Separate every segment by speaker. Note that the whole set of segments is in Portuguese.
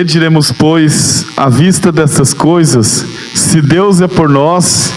Speaker 1: Diremos, pois, à vista dessas coisas, se Deus é por nós,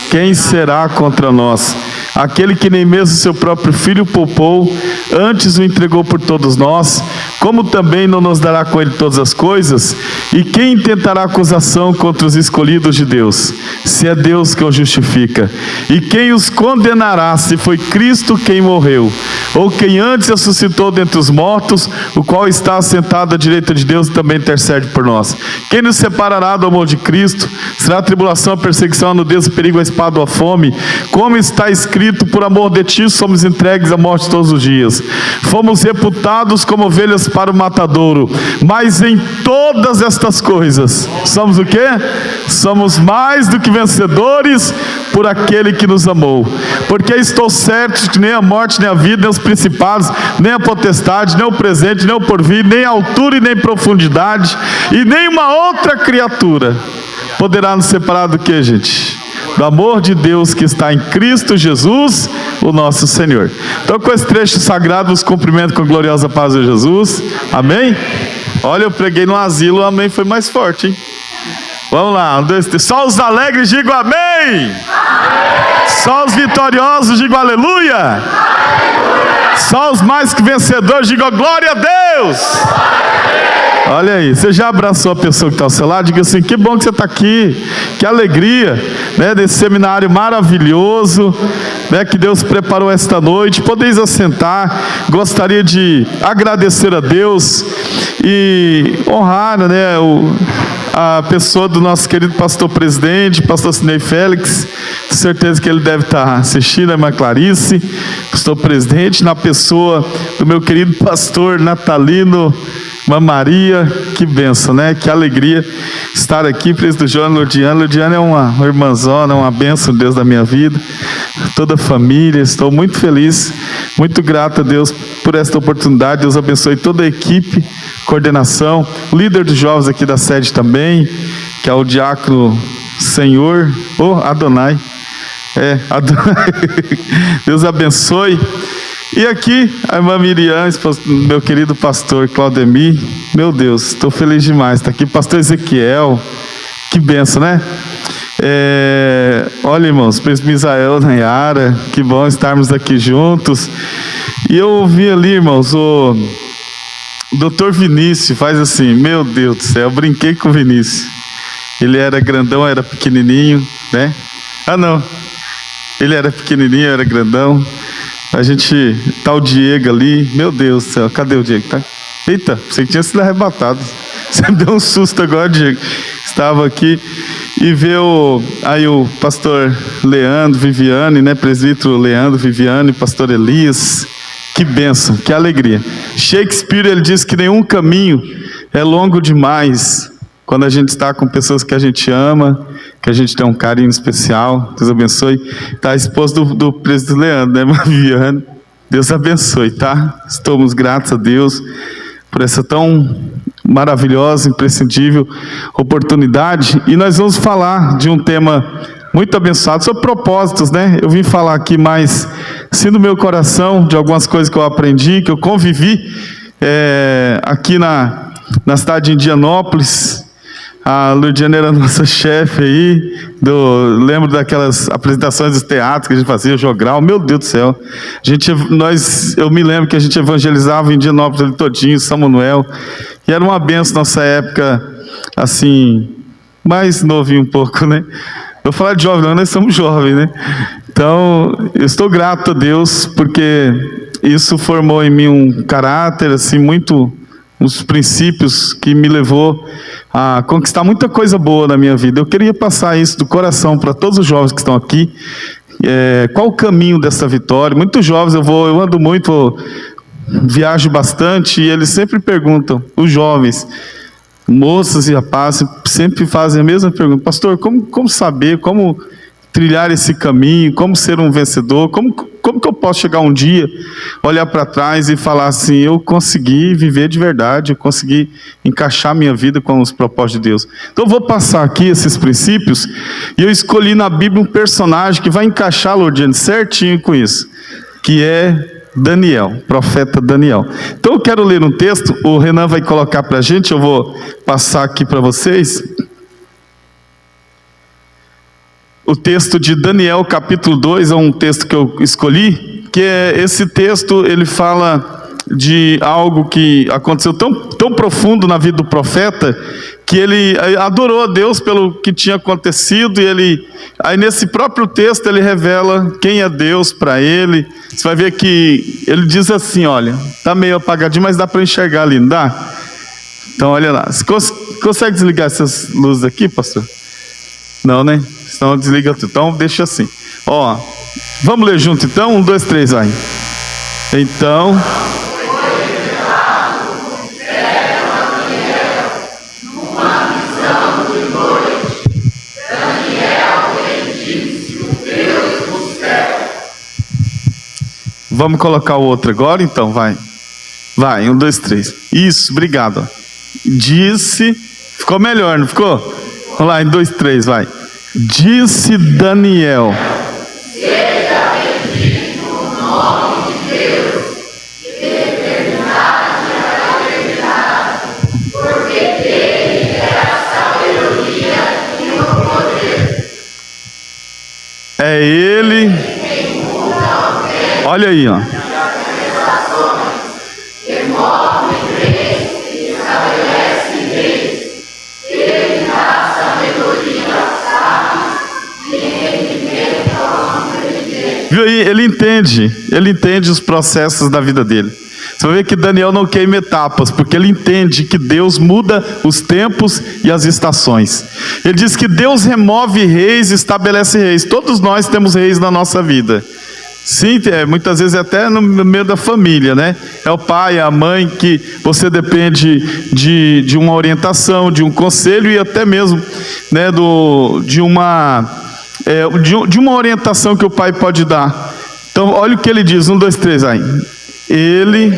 Speaker 1: quem será contra nós? Aquele que nem mesmo seu próprio filho poupou, antes o entregou por todos nós, como também não nos dará com ele todas as coisas? E quem intentará acusação contra os escolhidos de Deus, se é Deus que os justifica? E quem os condenará, se foi Cristo quem morreu, ou quem antes ressuscitou dentre os mortos, o qual está assentado à direita de Deus e também intercede por nós? Quem nos separará do amor de Cristo? Será a tribulação, a perseguição, a nudez, o perigo, a espada ou a fome? Como está escrito: por amor de ti somos entregues à morte todos os dias. Fomos reputados como ovelhas para o matadouro. Mas em todas estas coisas, somos o quê? Somos mais do que vencedores por aquele que nos amou. Porque estou certo que nem a morte, nem a vida, nem os principados, nem a potestade, nem o presente, nem o porvir, nem a altura e nem profundidade, e nem uma outra criatura poderá nos separar do que, gente? Do amor de Deus que está em Cristo Jesus, o nosso Senhor. Então, com esse trecho sagrado, os cumprimento com a gloriosa paz de Jesus. Amém? Olha, eu preguei no asilo, o amém foi mais forte, hein? Vamos lá, 1, 2, 3. Só os alegres digam amém. Amém. Só os vitoriosos digam aleluia. Aleluia. Só os mais que vencedores digam glória a Deus. Olha aí, você já abraçou a pessoa que está ao seu lado? Diga assim: que bom que você está aqui, que alegria, né, desse seminário maravilhoso, né, que Deus preparou esta noite. Podeis assentar. Gostaria de agradecer a Deus e honrar, né, a pessoa do nosso querido pastor presidente, pastor Sinei Félix. Com certeza que ele deve estar assistindo, a irmã Clarice, pastor presidente, na pessoa do meu querido pastor Natalino, irmã Maria. Que bênção, né? Que alegria estar aqui, presidente Joana Lodiana. Lodiana é uma irmãzona, uma bênção de Deus da minha vida, toda a família. Estou muito feliz, muito grato a Deus por esta oportunidade. Deus abençoe toda a equipe, coordenação, líder dos jovens aqui da sede também, que é o diácono Senhor, Adonai. Adonai. Deus abençoe. E aqui a irmã Miriam, meu querido pastor Claudemir. Meu Deus, estou feliz demais. Está aqui pastor Ezequiel. Que benção, né? Olha, irmãos, príncipe Misael, Nayara, que bom estarmos aqui juntos. E eu ouvi ali, irmãos, o doutor Vinícius faz assim: meu Deus do céu, eu brinquei com o Vinícius. Ele era grandão, era pequenininho, né? Não, ele era pequenininho, eu era grandão. A gente, tá o Diego ali, meu Deus do céu, cadê o Diego? Tá? Eita, você que tinha sido arrebatado. Você me deu um susto agora, Diego. Estava aqui e vê aí o pastor Leandro, Viviane, né? Presbítero Leandro, Viviane, pastor Elias. Que bênção, que alegria. Shakespeare, ele diz que nenhum caminho é longo demais quando a gente está com pessoas que a gente ama, que a gente tem um carinho especial. Deus abençoe. Tá a esposa do presbítero Leandro, né, Viviane? Deus abençoe, tá? Estamos gratos a Deus por essa tão maravilhosa, imprescindível oportunidade. E nós vamos falar de um tema muito abençoado, sobre propósitos, né? Eu vim falar aqui mais, assim, no meu coração, de algumas coisas que eu aprendi, que eu convivi aqui na cidade de Indianópolis. A Ludiana era nossa chefe aí, lembro daquelas apresentações dos teatros que a gente fazia, o Jogral. Meu Deus do céu, eu me lembro que a gente evangelizava em Indianópolis ali todinho, São Manuel, e era uma benção nossa época, assim, mais novinho um pouco, né? Vou falar de jovem, não, nós somos jovens, né? Então, eu estou grato a Deus, porque isso formou em mim um caráter, assim, uns princípios que me levou a conquistar muita coisa boa na minha vida. Eu queria passar isso do coração para todos os jovens que estão aqui. Qual o caminho dessa vitória? Muitos jovens, eu ando muito, viajo bastante, e eles sempre perguntam, os jovens, moças e rapazes, sempre fazem a mesma pergunta: pastor, como saber, como trilhar esse caminho, como ser um vencedor, como que eu posso chegar um dia, olhar para trás e falar assim: eu consegui viver de verdade, eu consegui encaixar minha vida com os propósitos de Deus. Então eu vou passar aqui esses princípios, e eu escolhi na Bíblia um personagem que vai encaixar, Lordiane, certinho com isso, que é Daniel, profeta Daniel. Então eu quero ler um texto, o Renan vai colocar para a gente, eu vou passar aqui para vocês. O texto de Daniel, capítulo 2, é um texto que eu escolhi, que é esse texto, ele fala de algo que aconteceu tão profundo na vida do profeta, que ele adorou a Deus pelo que tinha acontecido, e aí nesse próprio texto ele revela quem é Deus para ele. Você vai ver que ele diz assim, olha, está meio apagadinho, mas dá para enxergar ali, não dá? Então olha lá, você consegue desligar essas luzes aqui, pastor? Não, né? Senão desliga tudo, então deixa assim. Ó, vamos ler junto então? 1, 2, 3, vai. Então... Vamos colocar o outro agora, então, vai. Vai, 1, 2, 3. Isso, obrigado. Disse, ficou melhor, não ficou? Vamos lá, 1, 2, 3, vai. Disse Daniel: seja bendito o nome de Deus, de eternidade a eternidade, porque dele é a sabedoria e o poder. É ele. Olha aí, ó. Viu aí? Ele entende os processos da vida dele. Você vai ver que Daniel não queima etapas, porque ele entende que Deus muda os tempos e as estações. Ele diz que Deus remove reis e estabelece reis. Todos nós temos reis na nossa vida. Sim, muitas vezes até no meio da família, né? É o pai, a mãe, que você depende de uma orientação, de um conselho e até mesmo, né, de uma orientação que o pai pode dar. Então, olha o que ele diz, 1, 2, 3, aí. Ele...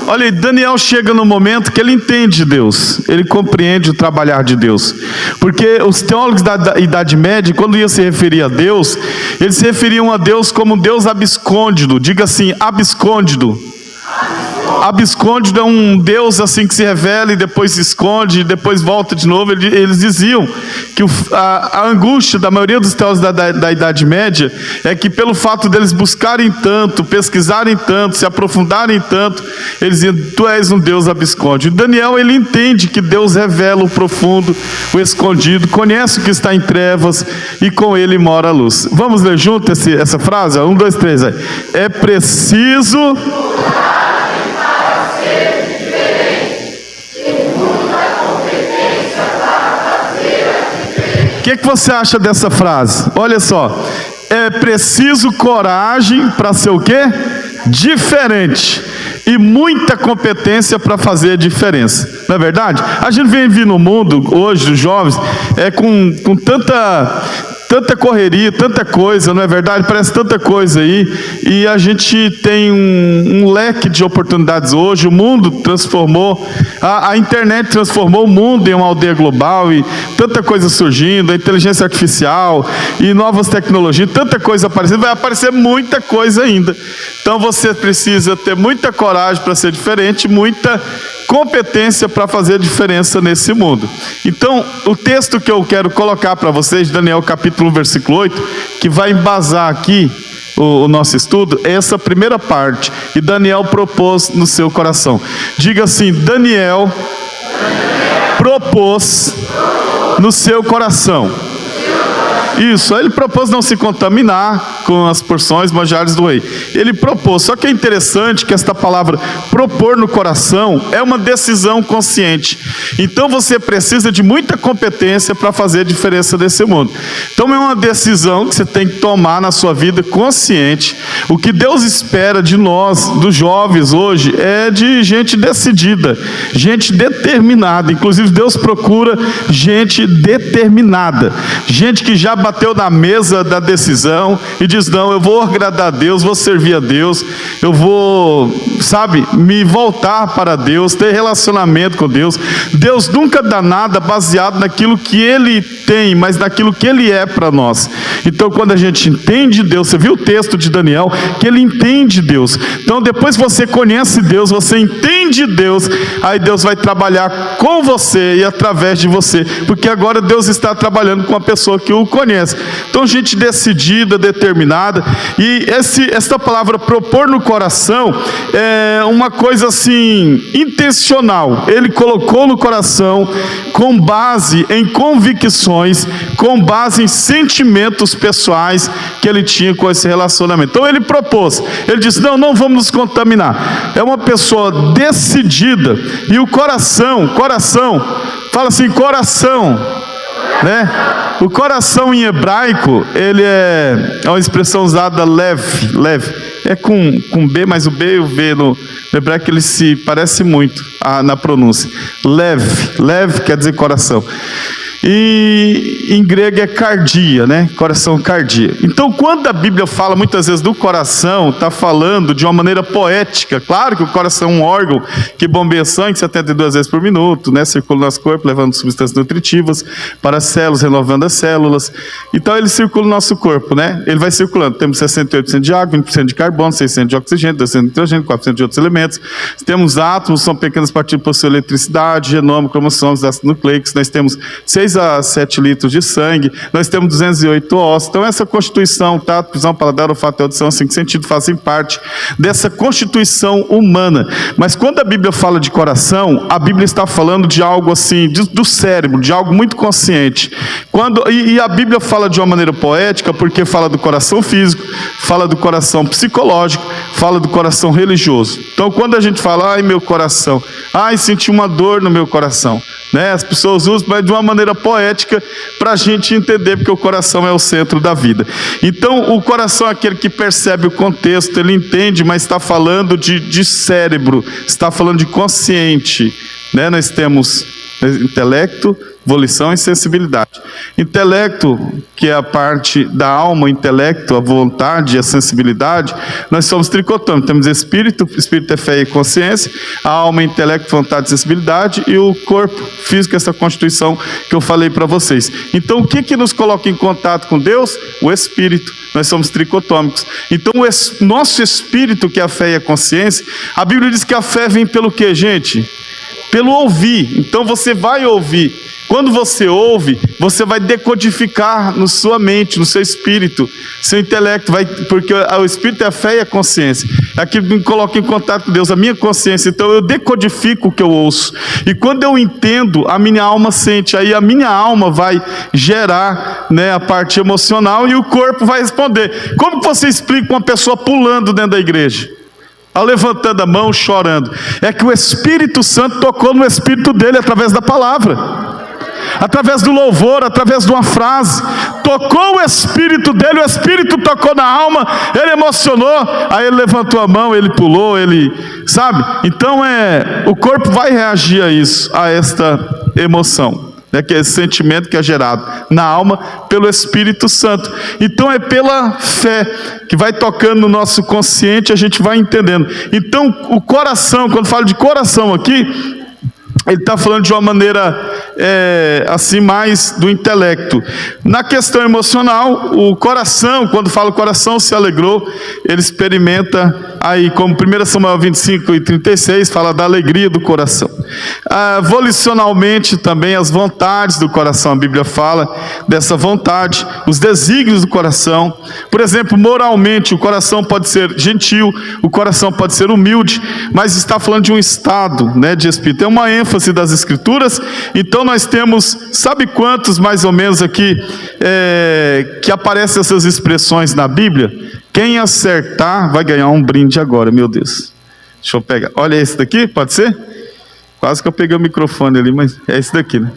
Speaker 1: Olha aí, Daniel chega no momento que ele entende Deus, ele compreende o trabalhar de Deus, porque os teólogos da Idade Média, quando iam se referir a Deus, eles se referiam a Deus como Deus abscôndido. Diga assim, abscôndido. Abscôndido é um Deus assim que se revela e depois se esconde e depois volta de novo. Eles diziam que a angústia da maioria dos teólogos da Idade Média é que pelo fato deles buscarem tanto, pesquisarem tanto, se aprofundarem tanto, eles diziam, tu és um Deus abscôndido. Daniel, ele entende que Deus revela o profundo, o escondido, conhece o que está em trevas e com ele mora a luz. Vamos ler junto essa frase? 1, 2, 3. Aí. É preciso... O que você acha dessa frase? Olha só, é preciso coragem para ser o quê? Diferente. E muita competência para fazer a diferença. Não é verdade? A gente vem no mundo hoje, os jovens, com tanta correria, tanta coisa, não é verdade? Parece tanta coisa aí, e a gente tem um leque de oportunidades hoje. O mundo transformou, a internet transformou o mundo em uma aldeia global, e tanta coisa surgindo, a inteligência artificial, e novas tecnologias, tanta coisa aparecendo, vai aparecer muita coisa ainda. Então você precisa ter muita coragem para ser diferente, muita competência para fazer a diferença nesse mundo. Então, o texto que eu quero colocar para vocês, Daniel capítulo 1, versículo 8, que vai embasar aqui o nosso estudo, é essa primeira parte, e Daniel propôs no seu coração. Diga assim, Daniel propôs no seu coração. Isso, ele propôs não se contaminar com as porções manjares do rei. Ele propôs, só que é interessante que esta palavra propor no coração é uma decisão consciente. Então você precisa de muita competência para fazer a diferença desse mundo. Então é uma decisão que você tem que tomar na sua vida consciente. O que Deus espera de nós, dos jovens hoje, é de gente decidida, gente determinada. Inclusive Deus procura gente determinada, gente que já bateu na mesa da decisão e diz: não, eu vou agradar a Deus, vou servir a Deus, eu vou, sabe, me voltar para Deus, ter relacionamento com Deus. Deus nunca dá nada baseado naquilo que Ele tem, mas naquilo que Ele é para nós. Então, quando a gente entende Deus, você viu o texto de Daniel, que ele entende Deus. Então, depois que você conhece Deus, você entende Deus, aí Deus vai trabalhar com você e através de você, porque agora Deus está trabalhando com a pessoa que o conhece. Então, gente decidida, determinada, e essa palavra propor no coração é uma coisa assim, intencional. Ele colocou no coração com base em convicções, com base em sentimentos pessoais que ele tinha com esse relacionamento. Então ele propôs, ele disse: não vamos nos contaminar. É uma pessoa decidida, e o coração, fala assim, coração, né? O coração em hebraico, ele é uma expressão usada leve, é com B, mas o B e o V no hebraico ele se parece muito na pronúncia. Leve quer dizer coração. E em grego é cardia, né? Coração, cardia. Então, quando a Bíblia fala muitas vezes do coração, está falando de uma maneira poética. Claro que o coração é um órgão que bombeia sangue 72 vezes por minuto, né? Circula no nosso corpo, levando substâncias nutritivas para as células, renovando as células. Então, ele circula no nosso corpo, né? Ele vai circulando. Temos 68% de água, 20% de carbono, 600 de oxigênio, 200 de nitrogênio, 400 de outros elementos. Temos átomos, são pequenas partículas que possuem eletricidade, genoma, cromossomos, ácidos nucleicos. Nós temos 6 a 7 litros de sangue, nós temos 208 ossos. Então essa constituição, tato, visão, paladar, olfato e audição, 5 sentidos, fazem parte dessa constituição humana. Mas quando a Bíblia fala de coração, a Bíblia está falando de algo assim, do cérebro, de algo muito consciente. E a Bíblia fala de uma maneira poética, porque fala do coração físico, fala do coração psicológico, fala do coração religioso. Então quando a gente fala: ai meu coração, ai senti uma dor no meu coração, né? As pessoas usam, mas de uma maneira poética, para a gente entender, porque o coração é o centro da vida. Então o coração é aquele que percebe o contexto, ele entende, mas está falando de cérebro, está falando de consciente, né? Nós temos intelecto, volição e sensibilidade. Intelecto, que é a parte da alma, o intelecto, a vontade e a sensibilidade, nós somos tricotômicos. Temos espírito é fé e consciência, a alma, intelecto, vontade e sensibilidade, e o corpo físico, essa constituição que eu falei para vocês. Então o que nos coloca em contato com Deus? O espírito. Nós somos tricotômicos. Então o nosso espírito, que é a fé e a consciência, a Bíblia diz que a fé vem pelo quê, gente? Pelo ouvir. Então você vai ouvir. Quando você ouve, você vai decodificar na sua mente, no seu espírito, seu intelecto, porque o espírito é a fé e a consciência. Aquilo me coloca em contato com Deus, a minha consciência. Então eu decodifico o que eu ouço. E quando eu entendo, a minha alma sente. Aí a minha alma vai gerar, né, a parte emocional, e o corpo vai responder. Como que você explica uma pessoa pulando dentro da igreja? Levantando a mão, chorando? É que o Espírito Santo tocou no espírito dele através da palavra, através do louvor, através de uma frase. Tocou o espírito dele, o espírito tocou na alma, ele emocionou, aí ele levantou a mão, ele pulou, ele, sabe? Então o corpo vai reagir a isso, a esta emoção, né, que é esse sentimento que é gerado na alma pelo Espírito Santo. Então é pela fé que vai tocando no nosso consciente, a gente vai entendendo. Então o coração, quando falo de coração aqui, ele está falando de uma maneira assim, mais do intelecto. Na questão emocional, o coração, quando fala o coração se alegrou, ele experimenta aí, como 1 Samuel 25 e 36, fala da alegria do coração. Volicionalmente também, as vontades do coração, a Bíblia fala dessa vontade, os desígnios do coração. Por exemplo, moralmente, o coração pode ser gentil, o coração pode ser humilde, mas está falando de um estado, né, de espírito. Tem uma ênfase das Escrituras. Então nós temos, sabe quantos mais ou menos aqui que aparecem essas expressões na Bíblia? Quem acertar vai ganhar um brinde agora, meu Deus. Deixa eu pegar, olha esse daqui, pode ser? Quase que eu peguei o microfone ali, mas é esse daqui, né?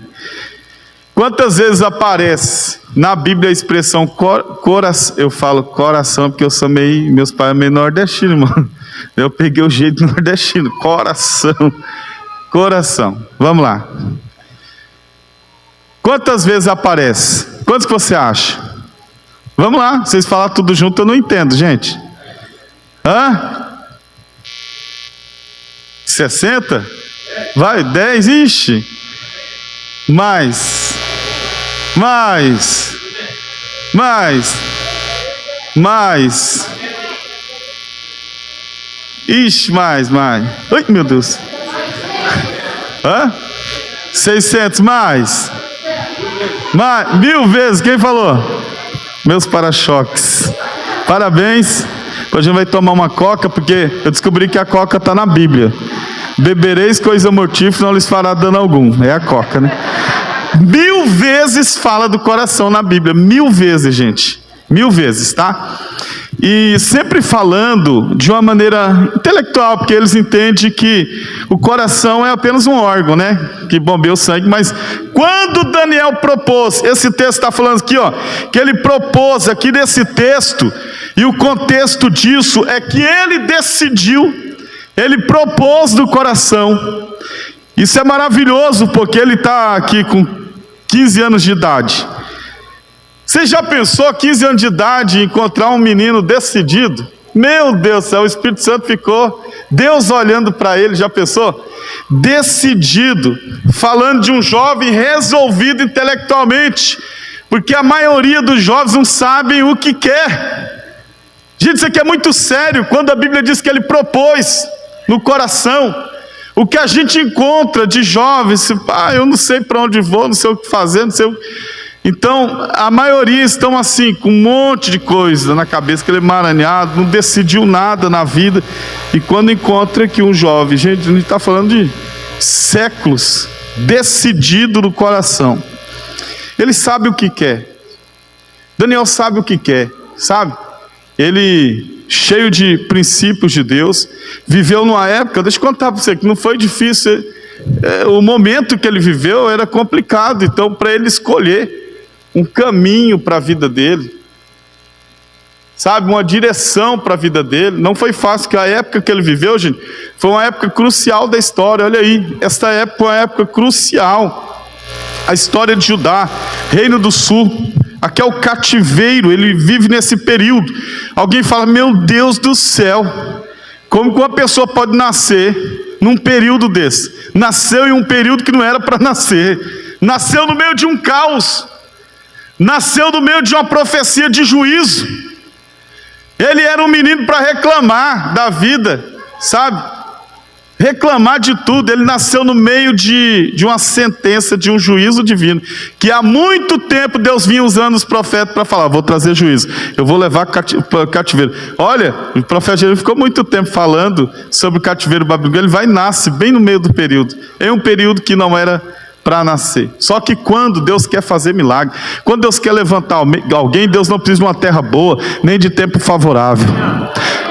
Speaker 1: Quantas vezes aparece na Bíblia a expressão coração? Eu falo coração porque eu sou meus pais são meio nordestinos, mano. Eu peguei o jeito nordestino, coração. Vamos lá. Quantas vezes aparece? Quantos que você acha? Vamos lá, vocês falar tudo junto, eu não entendo, gente. Hã? 60? Vai, 10, ixi. Mais. Ixi, mais. Ai, meu Deus. Hã? 600, mais. 1000 vezes, quem falou? Meus para-choques. Parabéns. Hoje a gente vai tomar uma coca, porque eu descobri que a coca está na Bíblia. Bebereis coisa mortífera, não lhes fará dano algum. É a coca, né? 1000 vezes fala do coração na Bíblia. 1000 vezes, gente. 1000 vezes, tá? E sempre falando de uma maneira intelectual, porque eles entendem que o coração é apenas um órgão, né? Que bombeia o sangue. Mas quando Daniel propôs, esse texto está falando aqui, ó, que ele propôs aqui nesse texto, e o contexto disso é que ele decidiu, ele propôs do coração. Isso é maravilhoso, porque ele está aqui com 15 anos de idade. Você já pensou, 15 anos de idade, encontrar um menino decidido? Meu Deus do céu, o Espírito Santo ficou, Deus olhando para ele, já pensou? Decidido, falando de um jovem resolvido intelectualmente, porque a maioria dos jovens não sabem o que quer. Gente, isso aqui é muito sério, quando a Bíblia diz que ele propôs no coração. O que a gente encontra de jovens, eu não sei para onde vou, não sei o que fazer, não sei o... Então, a maioria estão assim, com um monte de coisa na cabeça, aquele emaranhado, não decidiu nada na vida. E quando encontra que um jovem, gente, a gente está falando de séculos, decidido no coração. Ele sabe o que quer. Daniel sabe o que quer, sabe? Ele, cheio de princípios de Deus, viveu numa época, deixa eu contar para você, que não foi difícil. O momento que ele viveu era complicado, então para ele escolher um caminho para a vida dele, sabe, uma direção para a vida dele, não foi fácil, porque a época que ele viveu, gente, foi uma época crucial da história. Olha aí, esta época foi uma época crucial, a história de Judá, Reino do Sul, aqui é o cativeiro, ele vive nesse período. Alguém fala, meu Deus do céu, como que uma pessoa pode nascer num período desse? Nasceu em um período que não era para nascer, nasceu no meio de um caos, nasceu no meio de uma profecia de juízo. Ele era um menino para reclamar da vida, sabe? Reclamar de tudo. Ele nasceu no meio de uma sentença, de um juízo divino, que há muito tempo Deus vinha usando os profetas para falar, vou trazer juízo, eu vou levar para cativeiro. Olha, o profeta Jeremias ficou muito tempo falando sobre o cativeiro babilônico. Ele vai e nasce bem no meio do período, em um período que não era para nascer. Só que quando Deus quer fazer milagre, quando Deus quer levantar alguém, Deus não precisa de uma terra boa, nem de tempo favorável.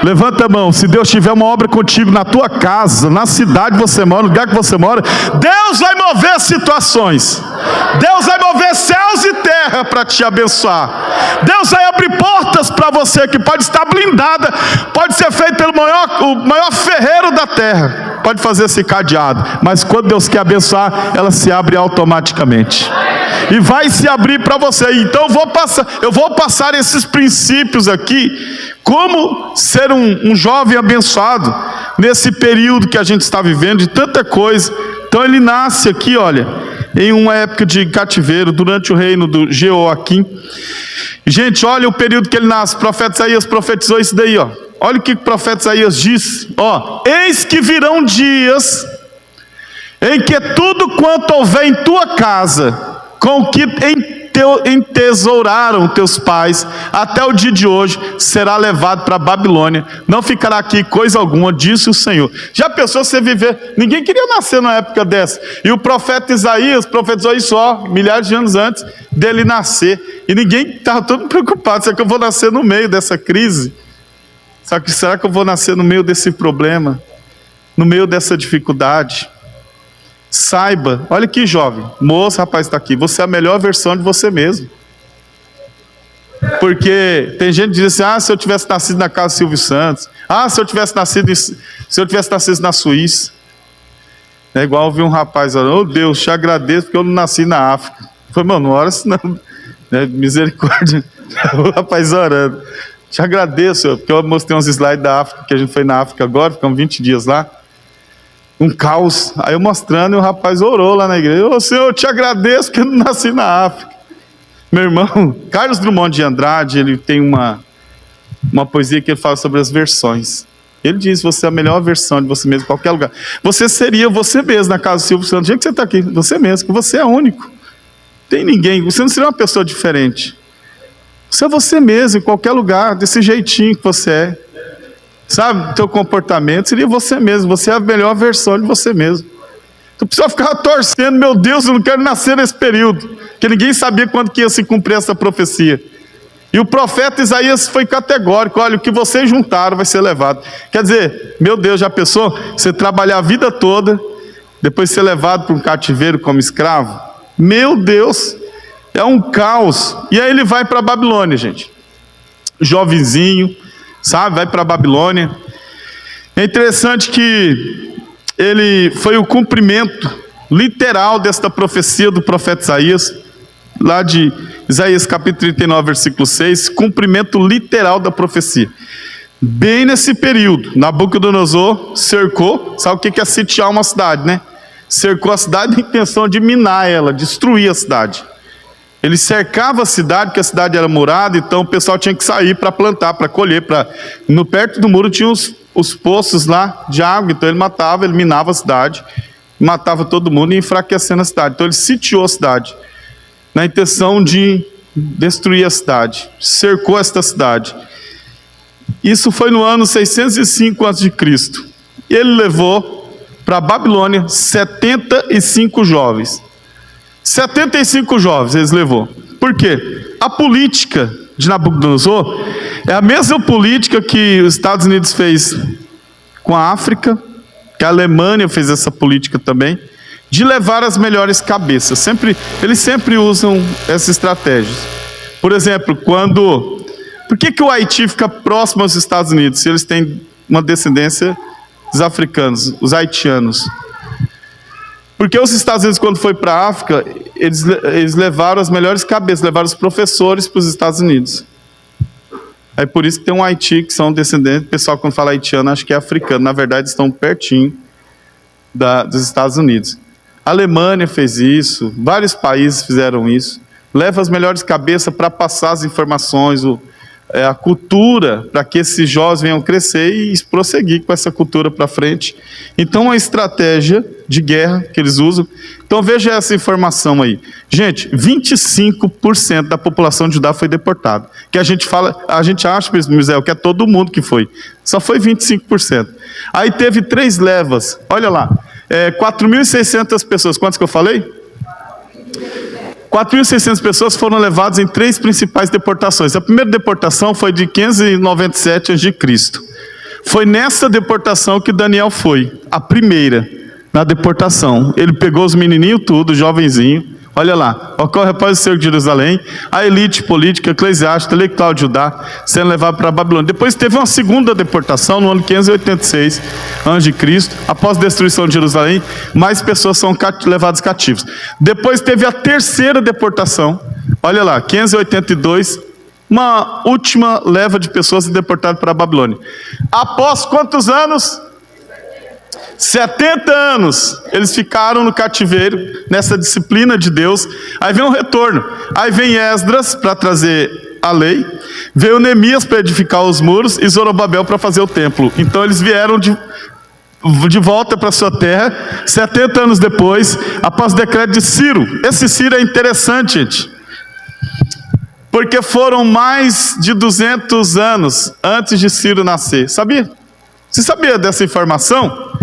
Speaker 1: Levanta a mão, se Deus tiver uma obra contigo na tua casa, na cidade que você mora, no lugar que você mora, Deus vai mover situações, Deus vai mover céus e terra para te abençoar. Deus vai abrir portas para você, que pode estar blindada, pode ser feito pelo o maior ferreiro da terra, pode fazer esse cadeado, mas quando Deus quer abençoar, ela se abre automaticamente, e vai se abrir para você. Então eu vou passar esses princípios aqui, como ser um jovem abençoado, nesse período que a gente está vivendo, de tanta coisa. Então ele nasce aqui, olha, em uma época de cativeiro, durante o reino do Jeoaquim. Gente, olha o período que ele nasce. O profeta Isaías profetizou isso daí, ó. Olha o que o profeta Isaías diz, ó: eis que virão dias em que tudo quanto houver em tua casa, com o que entesouraram teus pais até o dia de hoje, será levado para a Babilônia, não ficará aqui coisa alguma, disse o Senhor. Já pensou você viver? Ninguém queria nascer numa época dessa, e o profeta Isaías profetizou isso, ó, milhares de anos antes dele nascer, e ninguém estava todo preocupado. Será que eu vou nascer no meio dessa crise? Será que eu vou nascer no meio desse problema, no meio dessa dificuldade? Saiba, olha aqui, jovem, moço, rapaz, está aqui, você é a melhor versão de você mesmo. Porque tem gente que diz assim, se eu tivesse nascido na casa de Silvio Santos, se eu tivesse nascido na Suíça. É igual eu vi um rapaz, oh Deus, te agradeço porque eu não nasci na África. Foi, mano, não ora assim não, né? Misericórdia. O rapaz orando. Te agradeço, porque eu mostrei uns slides da África, que a gente foi na África agora, ficamos 20 dias lá. Um caos. Aí eu mostrando e o rapaz orou lá na igreja. Ô Senhor, eu te agradeço porque eu não nasci na África. Meu irmão, Carlos Drummond de Andrade, ele tem uma poesia que ele fala sobre as versões. Ele diz, você é a melhor versão de você mesmo em qualquer lugar. Você seria você mesmo na casa do Silvio Santos. O dia que você está aqui, você mesmo, que você é único. Tem ninguém, você não seria uma pessoa diferente. Você é você mesmo, em qualquer lugar, desse jeitinho que você é. Sabe, teu comportamento seria você mesmo. Você é a melhor versão de você mesmo. Tu precisa ficar torcendo, meu Deus, eu não quero nascer nesse período. Porque ninguém sabia quando que ia se cumprir essa profecia. E o profeta Isaías foi categórico, olha, o que vocês juntaram vai ser levado. Quer dizer, meu Deus, já pensou? Você trabalhar a vida toda, depois ser levado para um cativeiro como escravo? Meu Deus, é um caos. E aí ele vai para a Babilônia, gente. Jovenzinho, sabe, vai para a Babilônia. É interessante que ele foi o cumprimento literal desta profecia do profeta Isaías, lá de Isaías capítulo 39, versículo 6, cumprimento literal da profecia. Bem nesse período, Nabucodonosor cercou, sabe o que é sitiar uma cidade, né? Cercou a cidade com a intenção de minar ela, destruir a cidade. Ele cercava a cidade, porque a cidade era murada, então o pessoal tinha que sair para plantar, para colher. Perto do muro tinha os poços lá de água, então ele minava a cidade, matava todo mundo e enfraquecendo a cidade. Então ele sitiou a cidade, na intenção de destruir a cidade, cercou esta cidade. Isso foi no ano 605 a.C. Ele levou para a Babilônia 75 jovens. 75 jovens eles levou. Por quê? A política de Nabucodonosor é a mesma política que os Estados Unidos fez com a África, que a Alemanha fez essa política também, de levar as melhores cabeças. Eles sempre usam essas estratégias. Por exemplo, por que o Haiti fica próximo aos Estados Unidos, se eles têm uma descendência dos africanos, os haitianos? Porque os Estados Unidos, quando foi para a África, eles levaram as melhores cabeças, levaram os professores para os Estados Unidos. É por isso que tem um Haiti, que são descendentes. O pessoal, quando fala haitiano, acha que é africano. Na verdade, estão pertinho dos Estados Unidos. A Alemanha fez isso, vários países fizeram isso. Leva as melhores cabeças para passar as informações, a cultura, para que esses jovens venham crescer e prosseguir com essa cultura para frente. Então, uma estratégia de guerra que eles usam. Então, veja essa informação aí. Gente, 25% da população de Judá foi deportada. Que a gente acha, Misael, que é todo mundo que foi. Só foi 25%. Aí teve 3 levas. Olha lá, 4.600 pessoas. Quantas que eu falei? 4.600 pessoas foram levadas em 3 principais deportações. A primeira deportação foi de 597 a.C. Foi nessa deportação que Daniel foi, a primeira, na deportação. Ele pegou os menininhos tudo, jovenzinho. Olha lá, ocorre após o cerco de Jerusalém, a elite política, eclesiástica, intelectual de Judá, sendo levado para a Babilônia. Depois teve uma segunda deportação no ano 586 a.C., após a destruição de Jerusalém, mais pessoas são levadas cativas. Depois teve a terceira deportação, olha lá, 582, uma última leva de pessoas deportadas para a Babilônia. Após quantos anos? 70 anos eles ficaram no cativeiro, nessa disciplina de Deus. Aí vem um retorno, aí vem Esdras para trazer a lei, veio Neemias para edificar os muros e Zorobabel para fazer o templo. Então eles vieram de volta para sua terra, 70 anos depois, após o decreto de Ciro. Esse Ciro é interessante, gente, porque foram mais de 200 anos antes de Ciro nascer. Sabia? Você sabia dessa informação?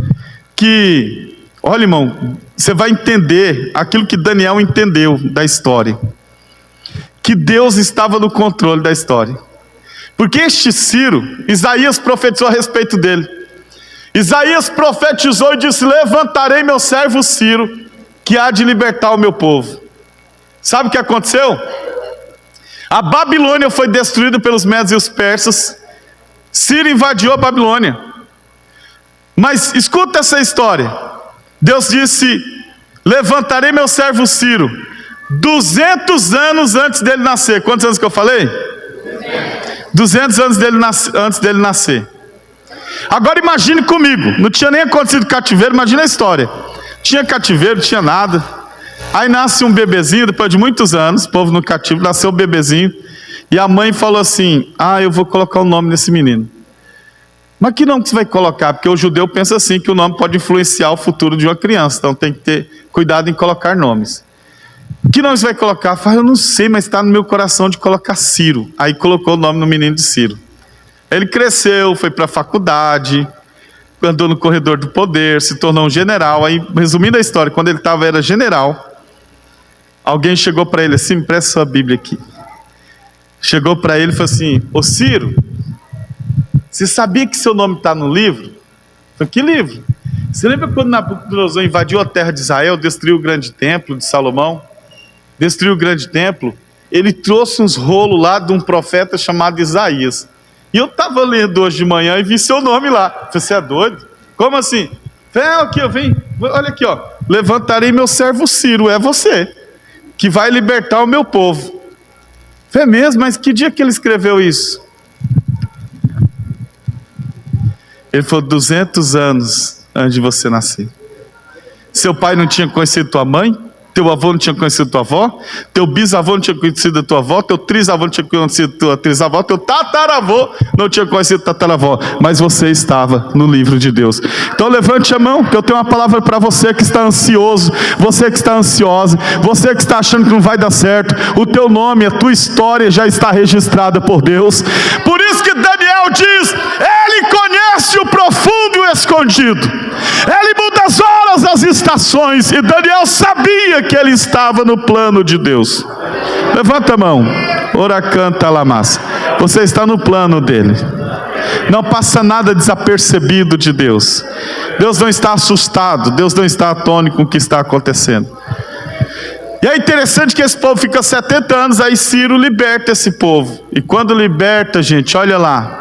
Speaker 1: Que, olha, irmão, você vai entender aquilo que Daniel entendeu da história, que Deus estava no controle da história. Porque este Ciro, Isaías profetizou a respeito dele. Isaías profetizou e disse: levantarei meu servo Ciro, que há de libertar o meu povo. Sabe o que aconteceu? A Babilônia foi destruída pelos medos e os persas. Ciro invadiu a Babilônia. Mas escuta essa história. Deus disse: levantarei meu servo Ciro, 200 anos antes dele nascer. Quantos anos que eu falei? 200 anos antes dele nascer. Agora imagine comigo, não tinha nem acontecido cativeiro, imagina a história. Tinha cativeiro, tinha nada. Aí nasce um bebezinho, depois de muitos anos, o povo no cativo, nasceu o bebezinho. E a mãe falou assim, eu vou colocar o nome desse menino. Mas que nome que você vai colocar? Porque o judeu pensa assim, que o nome pode influenciar o futuro de uma criança. Então tem que ter cuidado em colocar nomes. Que nome você vai colocar? Fala, eu não sei, mas está no meu coração de colocar Ciro. Aí colocou o nome no menino de Ciro. Ele cresceu, foi para a faculdade, andou no corredor do poder, se tornou um general. Aí, resumindo a história, quando ele era general, alguém chegou para ele assim, me presta sua Bíblia aqui. Chegou para ele e falou assim, ô Ciro, você sabia que seu nome está no livro? Eu falei, que livro? Você lembra quando Nabucodonosor invadiu a terra de Israel, destruiu o grande templo de Salomão? Destruiu o grande templo? Ele trouxe uns rolos lá de um profeta chamado Isaías. E eu estava lendo hoje de manhã e vi seu nome lá. Você é doido? Como assim? Vem aqui, olha aqui, ó. Levantarei meu servo Ciro, é você, que vai libertar o meu povo. É mesmo? Mas que dia que ele escreveu isso? Ele falou 200 anos antes de você nascer. Seu pai não tinha conhecido tua mãe? Teu avô não tinha conhecido tua avó? Teu bisavô não tinha conhecido a tua avó? Teu trisavô não tinha conhecido tua trisavó? Teu tataravô não tinha conhecido tataravó? Mas você estava no livro de Deus. Então levante a mão, que eu tenho uma palavra para você que está ansioso, você que está ansiosa, você que está achando que não vai dar certo. O teu nome, a tua história já está registrada por Deus. Por isso que Daniel diz, ele conhece o profundo e o escondido. Ele muda as horas, as estações. E Daniel sabia que ele estava no plano de Deus. Levanta a mão. Ora canta lamas. Você está no plano dele. Não passa nada desapercebido de Deus. Deus não está assustado. Deus não está atônito com o que está acontecendo. E é interessante que esse povo fica 70 anos. Aí Ciro liberta esse povo. E quando liberta, gente, olha lá.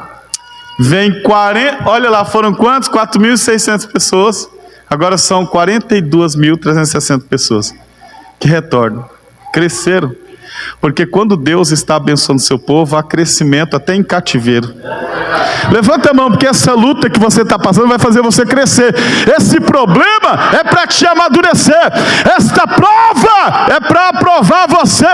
Speaker 1: Vem 40, olha lá, foram quantos? 4.600 pessoas. Agora são 42.360 pessoas que retornam. Cresceram. Porque quando Deus está abençoando o seu povo, há crescimento até em cativeiro. Levanta a mão, porque essa luta que você está passando vai fazer você crescer. Esse problema é para te amadurecer. Esta prova é para aprovar você.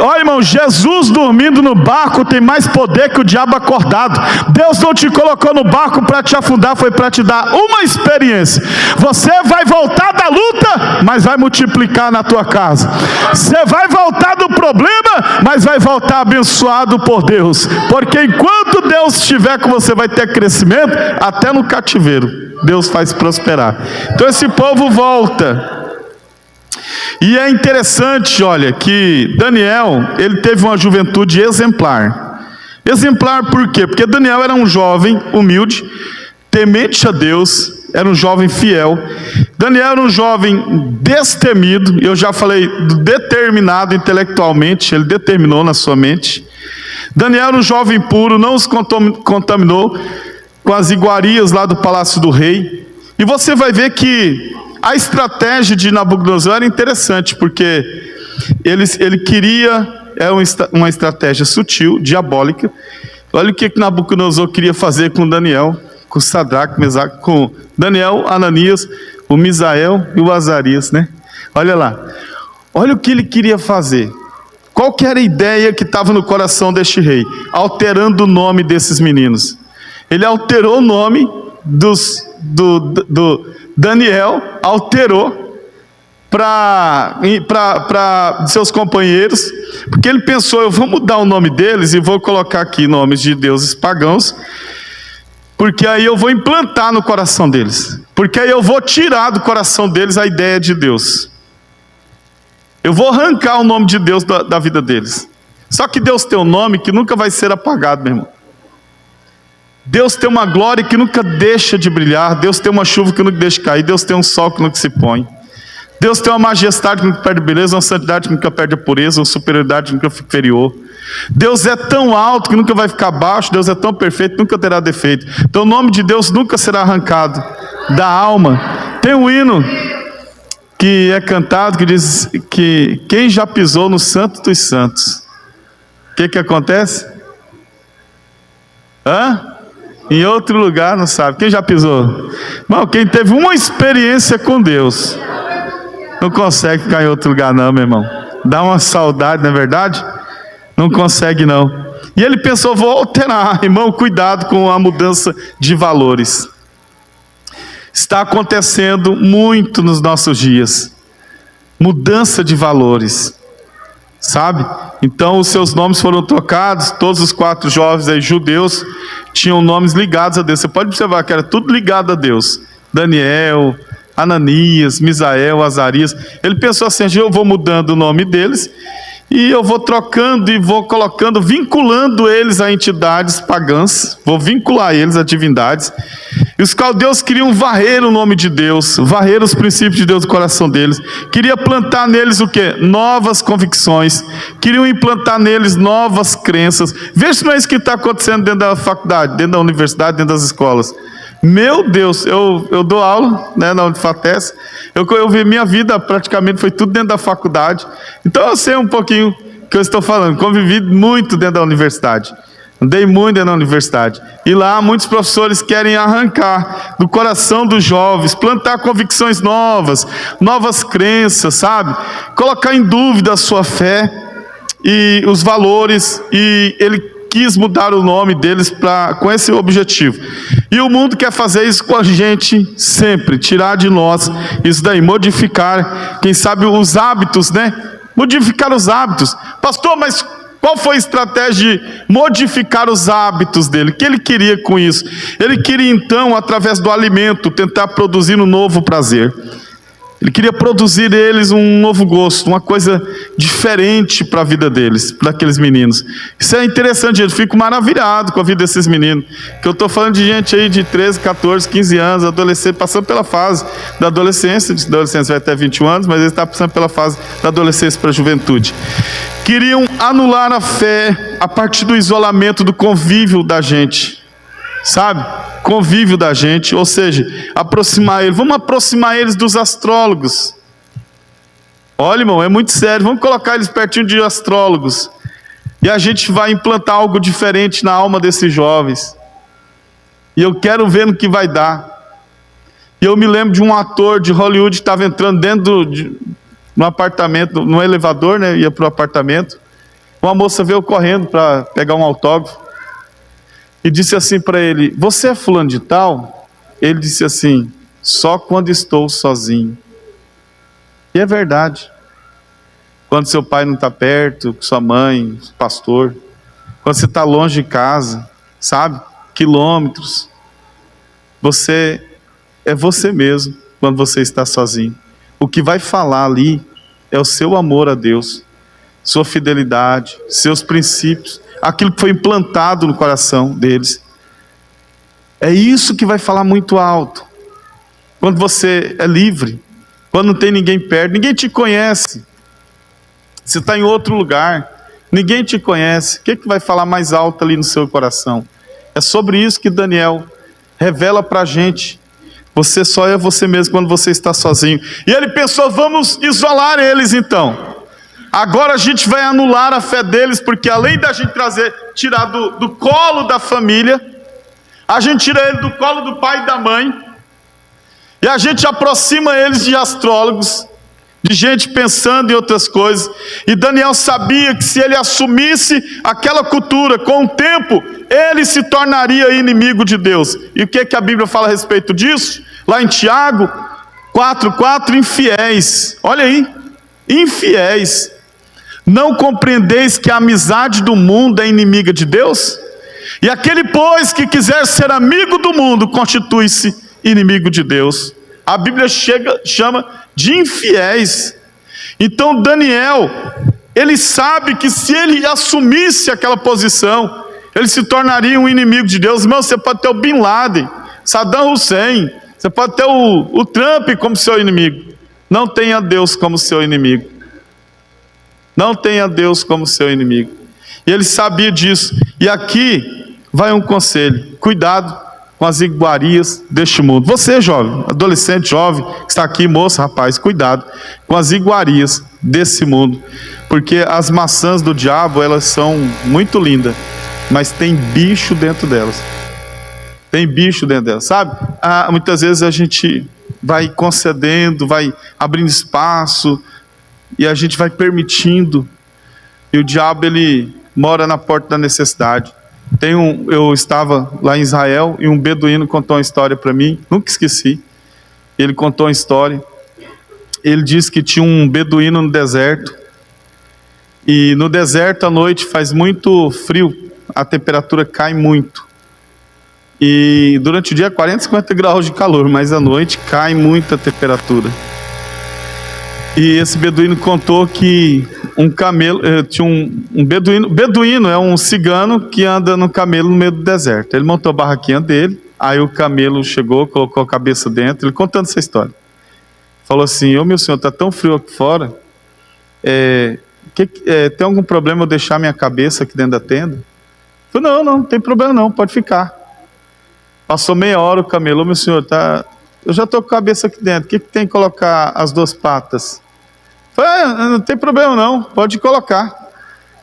Speaker 1: Olha, irmão, Jesus dormindo no barco tem mais poder que o diabo acordado. Deus não te colocou no barco para te afundar, foi para te dar uma experiência. Você vai voltar da luta, mas vai multiplicar na tua casa. Você vai voltar do problema, mas vai voltar abençoado por Deus. Porque enquanto Deus estiver com você, vai ter crescimento até no cativeiro. Deus faz prosperar. Então esse povo volta. E é interessante, olha, que Daniel, ele teve uma juventude exemplar. Exemplar por quê? Porque Daniel era um jovem humilde, temente a Deus, era um jovem fiel. Daniel era um jovem destemido, eu já falei, determinado intelectualmente, ele determinou na sua mente. Daniel era um jovem puro, não os contaminou com as iguarias lá do palácio do rei. E você vai ver que a estratégia de Nabucodonosor era interessante, porque ele queria, uma estratégia sutil, diabólica. Olha o que Nabucodonosor queria fazer com Daniel, com Sadraque, Mesaque, com Daniel, Ananias, o Misael e o Azarias, né? Olha lá, olha o que ele queria fazer. Qual que era a ideia que estava no coração deste rei? Alterando o nome desses meninos. Ele alterou o nome do Daniel, alterou para seus companheiros, porque ele pensou, eu vou mudar o nome deles e vou colocar aqui nomes de deuses pagãos, porque aí eu vou implantar no coração deles, porque aí eu vou tirar do coração deles a ideia de Deus. Eu vou arrancar o nome de Deus da vida deles. Só que Deus tem um nome que nunca vai ser apagado, meu irmão. Deus tem uma glória que nunca deixa de brilhar. Deus tem uma chuva que nunca deixa de cair. Deus tem um sol que nunca se põe. Deus tem uma majestade que nunca perde beleza, uma santidade que nunca perde a pureza, uma superioridade que nunca fica inferior. Deus é tão alto que nunca vai ficar baixo. Deus é tão perfeito que nunca terá defeito. Então o nome de Deus nunca será arrancado da alma. Tem um hino que é cantado, que diz que quem já pisou no Santo dos Santos, o que acontece? Em outro lugar não sabe. Quem já pisou? Irmão, quem teve uma experiência com Deus não consegue ficar em outro lugar não, meu irmão. Dá uma saudade, não é verdade? Não consegue não. E ele pensou, vou alterar. Irmão, cuidado com a mudança de valores. Está acontecendo muito nos nossos dias. Mudança de valores. Sabe? Então os seus nomes foram trocados. Todos os 4 jovens aí, judeus, tinham nomes ligados a Deus. Você pode observar que era tudo ligado a Deus. Daniel, Ananias, Misael, Azarias. Ele pensou assim, eu vou mudando o nome deles e eu vou trocando e vou colocando, vinculando eles a entidades pagãs, vou vincular eles a divindades. E os caldeus queriam varrer o nome de Deus, varrer os princípios de Deus do coração deles. Queria plantar neles o quê? Novas convicções. Queriam implantar neles novas crenças. Veja se não é isso que está acontecendo dentro da faculdade, dentro da universidade, dentro das escolas. Meu Deus, eu dou aula, né, na Unifates. Eu vi minha vida praticamente foi tudo dentro da faculdade. Então eu sei um pouquinho o que eu estou falando. Convivi muito dentro da universidade. Andei muito dentro da universidade. E lá muitos professores querem arrancar do coração dos jovens, plantar convicções novas, novas crenças, sabe? Colocar em dúvida a sua fé e os valores. E ele quis mudar o nome deles com esse objetivo. E o mundo quer fazer isso com a gente sempre, tirar de nós isso daí, modificar, quem sabe os hábitos, né? Modificar os hábitos. Pastor, mas qual foi a estratégia de modificar os hábitos dele? O que ele queria com isso? Ele queria então, através do alimento, tentar produzir um novo prazer. Ele queria produzir neles um novo gosto, uma coisa diferente para a vida deles, para aqueles meninos. Isso é interessante, eu fico maravilhado com a vida desses meninos. Que eu estou falando de gente aí de 13, 14, 15 anos, adolescente, passando pela fase da adolescência. De adolescência vai até 21 anos, mas ele está passando pela fase da adolescência para a juventude. Queriam anular a fé a partir do isolamento, do convívio da gente. Sabe? Convívio da gente, ou seja, aproximar eles. Vamos aproximar eles dos astrólogos. Olha, irmão, é muito sério. Vamos colocar eles pertinho de astrólogos. E a gente vai implantar algo diferente na alma desses jovens. E eu quero ver no que vai dar. E eu me lembro de um ator de Hollywood que estava entrando dentro no apartamento, no elevador, né? Ia para o apartamento. Uma moça veio correndo para pegar um autógrafo. E disse assim para ele, você é fulano de tal? Ele disse assim, só quando estou sozinho. E é verdade. Quando seu pai não está perto, sua mãe, pastor. Quando você está longe de casa, sabe? Quilômetros. Você é você mesmo quando você está sozinho. O que vai falar ali é o seu amor a Deus, sua fidelidade, seus princípios, aquilo que foi implantado no coração deles. É isso que vai falar muito alto. Quando você é livre, quando não tem ninguém perto, ninguém te conhece. Você está em outro lugar, ninguém te conhece. O que vai falar mais alto ali no seu coração? É sobre isso que Daniel revela para a gente. Você só é você mesmo quando você está sozinho. E ele pensou, vamos isolar eles então. Agora a gente vai anular a fé deles, porque além da gente tirar do colo da família, a gente tira ele do colo do pai e da mãe, e a gente aproxima eles de astrólogos, de gente pensando em outras coisas. E Daniel sabia que se ele assumisse aquela cultura, com o tempo, ele se tornaria inimigo de Deus. E o que a Bíblia fala a respeito disso? Lá em Tiago 4,4, infiéis. Olha aí, infiéis. Não compreendeis que a amizade do mundo é inimiga de Deus? E aquele, pois, que quiser ser amigo do mundo, constitui-se inimigo de Deus. A Bíblia chama de infiéis. Então Daniel, ele sabe que se ele assumisse aquela posição, ele se tornaria um inimigo de Deus. Irmão, você pode ter o Bin Laden, Saddam Hussein, você pode ter o Trump como seu inimigo. Não tenha Deus como seu inimigo. Não tenha Deus como seu inimigo. E ele sabia disso. E aqui vai um conselho: cuidado com as iguarias deste mundo. Você, jovem, adolescente, jovem, que está aqui, moço, rapaz, cuidado com as iguarias desse mundo. Porque as maçãs do diabo, elas são muito lindas, mas tem bicho dentro delas. Tem bicho dentro delas, sabe? Muitas vezes a gente vai concedendo, vai abrindo espaço, e a gente vai permitindo, e o diabo, ele mora na porta da necessidade. Eu estava lá em Israel, e um beduíno contou uma história para mim, nunca esqueci. Ele contou uma história. Ele disse que tinha um beduíno no deserto, e no deserto à noite faz muito frio, a temperatura cai muito, e durante o dia 40, 50 graus de calor, mas à noite cai muito a temperatura. E esse beduíno contou que um camelo, tinha um beduíno é um cigano que anda no camelo no meio do deserto. Ele montou a barraquinha dele, aí o camelo chegou, colocou a cabeça dentro, ele contando essa história. Falou assim: ô meu senhor, está tão frio aqui fora, tem algum problema eu deixar minha cabeça aqui dentro da tenda? Falei: não tem problema não, pode ficar. Passou meia hora, o camelo: ô meu senhor, eu já estou com a cabeça aqui dentro, o que tem que colocar as duas patas? Falei: não tem problema não, pode colocar.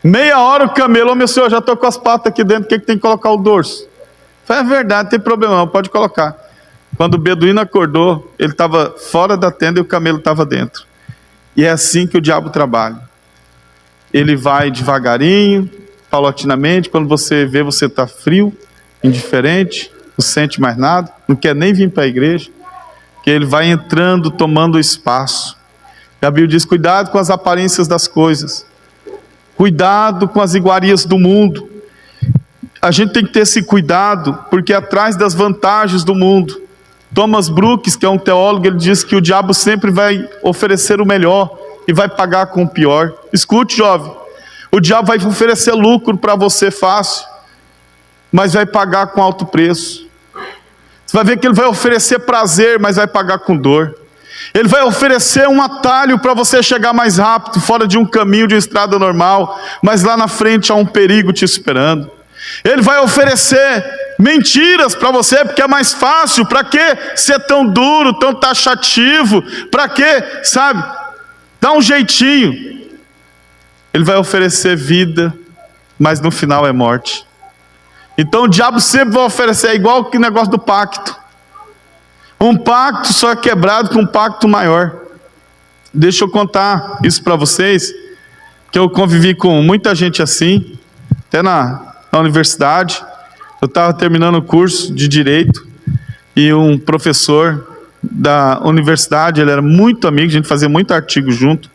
Speaker 1: Meia hora o camelo: ô meu senhor, já estou com as patas aqui dentro, o que tem que colocar o dorso? Falei: é verdade, não tem problema não, pode colocar. Quando o beduíno acordou, ele estava fora da tenda e o camelo estava dentro. E é assim que o diabo trabalha. Ele vai devagarinho, paulatinamente. Quando você vê, você está frio, indiferente, não sente mais nada, não quer nem vir para a igreja, que ele vai entrando, tomando espaço. E a Bíblia diz: cuidado com as aparências das coisas, cuidado com as iguarias do mundo. A gente tem que ter esse cuidado, porque atrás das vantagens do mundo, Thomas Brooks, que é um teólogo, ele diz que o diabo sempre vai oferecer o melhor e vai pagar com o pior. Escute, jovem, o diabo vai oferecer lucro para você fácil, mas vai pagar com alto preço. Você vai ver que ele vai oferecer prazer, mas vai pagar com dor. Ele vai oferecer um atalho para você chegar mais rápido, fora de um caminho, de uma estrada normal, mas lá na frente há um perigo te esperando. Ele vai oferecer mentiras para você, porque é mais fácil. Para que ser tão duro, tão taxativo? Para que, sabe, dá um jeitinho. Ele vai oferecer vida, mas no final é morte. Então o diabo sempre vai oferecer, é igual que o negócio do pacto. Um pacto só é quebrado com um pacto maior. Deixa eu contar isso para vocês, que eu convivi com muita gente assim, até na universidade. Eu estava terminando o curso de Direito, e um professor da universidade, ele era muito amigo, a gente fazia muito artigo junto,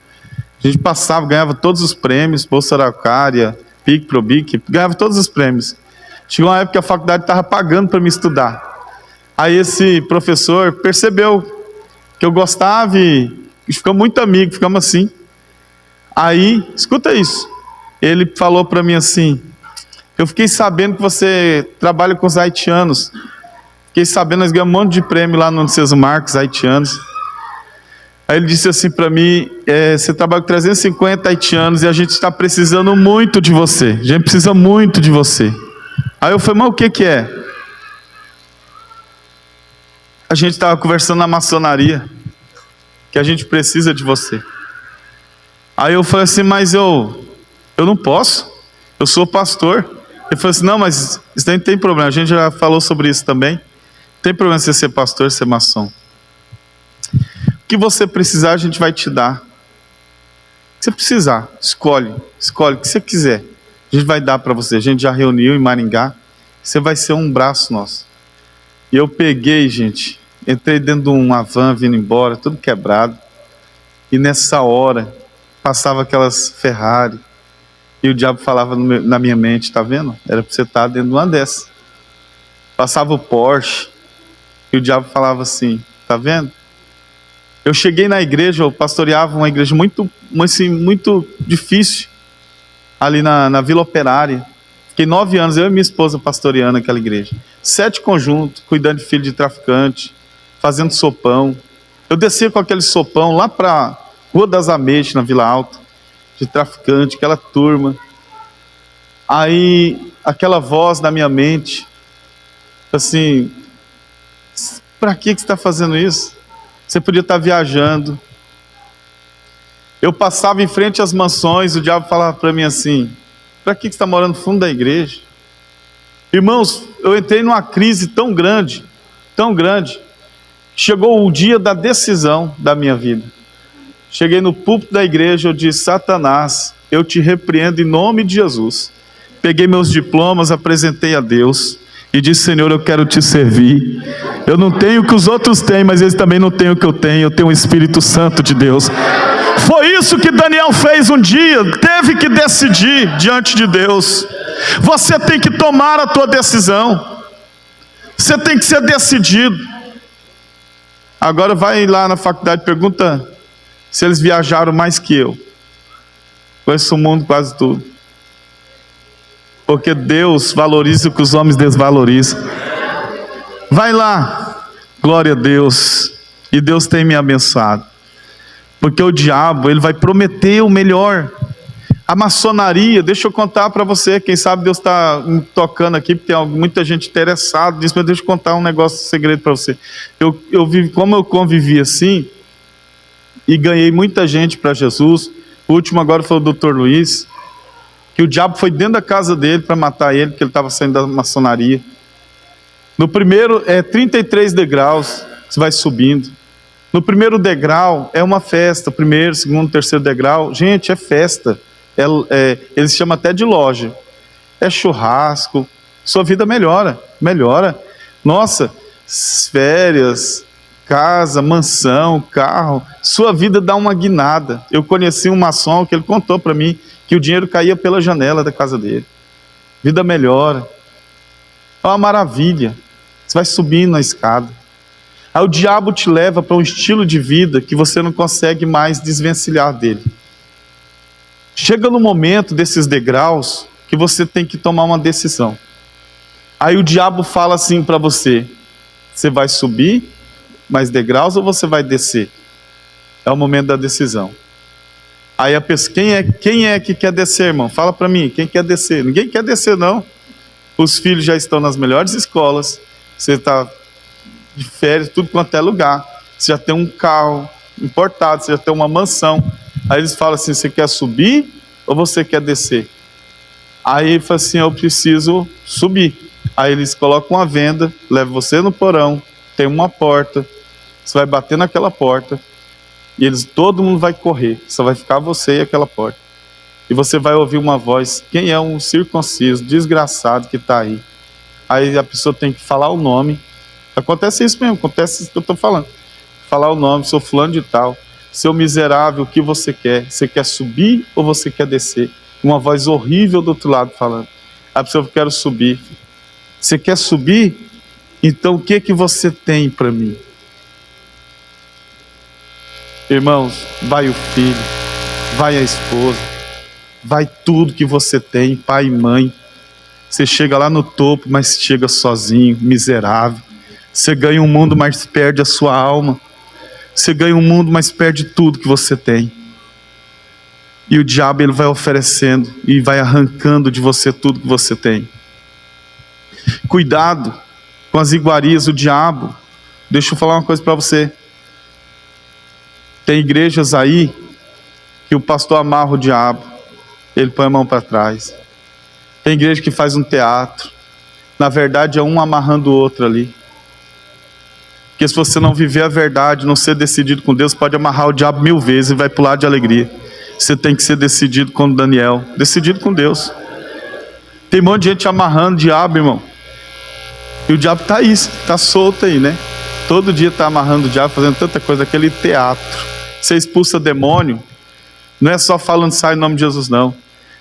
Speaker 1: a gente passava, ganhava todos os prêmios, Bolsa Araucária, PIC, ProBIC, ganhava todos os prêmios. Chegou uma época que a faculdade estava pagando para me estudar. Aí esse professor percebeu que eu gostava e ficamos muito amigos, ficamos assim. Aí, escuta isso, ele falou para mim assim: eu fiquei sabendo que você trabalha com os haitianos. Fiquei sabendo, nós ganhamos um monte de prêmio lá no Ceso Marcos, haitianos. Aí ele disse assim para mim: você trabalha com 350 haitianos e a gente está precisando muito de você. A gente precisa muito de você. Aí eu falei: mas o que é? A gente estava conversando na maçonaria, que a gente precisa de você. Aí eu falei assim: mas eu não posso, eu sou pastor. Ele falou assim: não, mas isso não tem problema, a gente já falou sobre isso também. Não tem problema você ser pastor, ser maçom. O que você precisar, a gente vai te dar. O que você precisar, escolhe o que você quiser. A gente vai dar para você. A gente já reuniu em Maringá. Você vai ser um braço nosso. E eu peguei, gente, entrei dentro de uma van vindo embora, tudo quebrado. E nessa hora, passava aquelas Ferrari. E o diabo falava na minha mente: tá vendo? Era para você estar dentro de uma dessas. Passava o Porsche. E o diabo falava assim: tá vendo? Eu cheguei na igreja, eu pastoreava uma igreja muito difícil, ali na Vila Operária. Fiquei 9 anos, eu e minha esposa pastoreando aquela igreja. 7 conjuntos, cuidando de filho de traficante, fazendo sopão. Eu descia com aquele sopão lá para Rua das Ameixas, na Vila Alta, de traficante, aquela turma. Aí, aquela voz na minha mente, assim: para que você está fazendo isso? Você podia estar viajando. Eu passava em frente às mansões, o diabo falava para mim assim: para que você está morando no fundo da igreja? Irmãos, eu entrei numa crise tão grande, chegou o dia da decisão da minha vida. Cheguei no púlpito da igreja, eu disse: Satanás, eu te repreendo em nome de Jesus. Peguei meus diplomas, apresentei a Deus e disse: Senhor, eu quero te servir. Eu não tenho o que os outros têm, mas eles também não têm o que eu tenho o Espírito Santo de Deus. Foi isso que Daniel fez um dia, teve que decidir diante de Deus. Você tem que tomar a tua decisão, você tem que ser decidido. Agora vai lá na faculdade, pergunta se eles viajaram mais que eu. Conheço o mundo quase tudo, porque Deus valoriza o que os homens desvalorizam. Vai lá, glória a Deus. E Deus tem me abençoado, porque o diabo, ele vai prometer o melhor. A maçonaria, deixa eu contar para você, quem sabe Deus está me tocando aqui, porque tem muita gente interessada nisso, mas deixa eu contar um negócio, um segredo para você. Eu vivi, como eu convivi assim, e ganhei muita gente para Jesus. O último agora foi o Dr. Luiz, que o diabo foi dentro da casa dele para matar ele, porque ele estava saindo da maçonaria. No primeiro é 33 degraus, você vai subindo. No primeiro degrau é uma festa, primeiro, segundo, terceiro degrau, gente, é festa. Eles chamam até de loja. É churrasco, sua vida melhora. Nossa, férias, casa, mansão, carro, sua vida dá uma guinada. Eu conheci um maçom que ele contou para mim que o dinheiro caía pela janela da casa dele. Vida melhora. É uma maravilha. Você vai subindo na escada. Aí o diabo te leva para um estilo de vida que você não consegue mais desvencilhar dele. Chega no momento desses degraus que você tem que tomar uma decisão. Aí o diabo fala assim para você: você vai subir mais degraus ou você vai descer? É o momento da decisão. Aí a pessoa, quem é que quer descer, irmão? Fala para mim, quem quer descer? Ninguém quer descer, não. Os filhos já estão nas melhores escolas, você está de férias, tudo quanto é lugar, você já tem um carro importado, você já tem uma mansão. Aí eles falam assim: você quer subir ou você quer descer? Aí ele fala assim: eu preciso subir. Aí eles colocam uma venda, levam você no porão, tem uma porta, você vai bater naquela porta, e todo mundo vai correr, só vai ficar você e aquela porta. E você vai ouvir uma voz: quem é um circunciso, desgraçado que está aí? Aí a pessoa tem que falar o nome. Acontece isso mesmo, acontece isso que eu estou falando. Falar o nome: sou fulano de tal. Seu miserável, o que você quer? Você quer subir ou você quer descer? Uma voz horrível do outro lado falando. A pessoa: eu quero subir. Você quer subir? Então o que você tem para mim? Irmãos, vai o filho, vai a esposa, vai tudo que você tem, pai e mãe. Você chega lá no topo, mas chega sozinho, miserável. Você ganha um mundo, mas perde a sua alma. Você ganha um mundo, mas perde tudo que você tem. E o diabo, ele vai oferecendo e vai arrancando de você tudo que você tem. Cuidado com as iguarias do diabo. Deixa eu falar uma coisa para você. Tem igrejas aí que o pastor amarra o diabo, ele põe a mão para trás. Tem igreja que faz um teatro. Na verdade é um amarrando o outro ali. Porque se você não viver a verdade, não ser decidido com Deus, pode amarrar o diabo 1000 vezes e vai pular de alegria. Você tem que ser decidido como Daniel, decidido com Deus. Tem um monte de gente amarrando o diabo, irmão. E o diabo está aí, está solto aí, né? Todo dia está amarrando o diabo, fazendo tanta coisa, aquele teatro. Você expulsa demônio, não é só falando sai em nome de Jesus, não.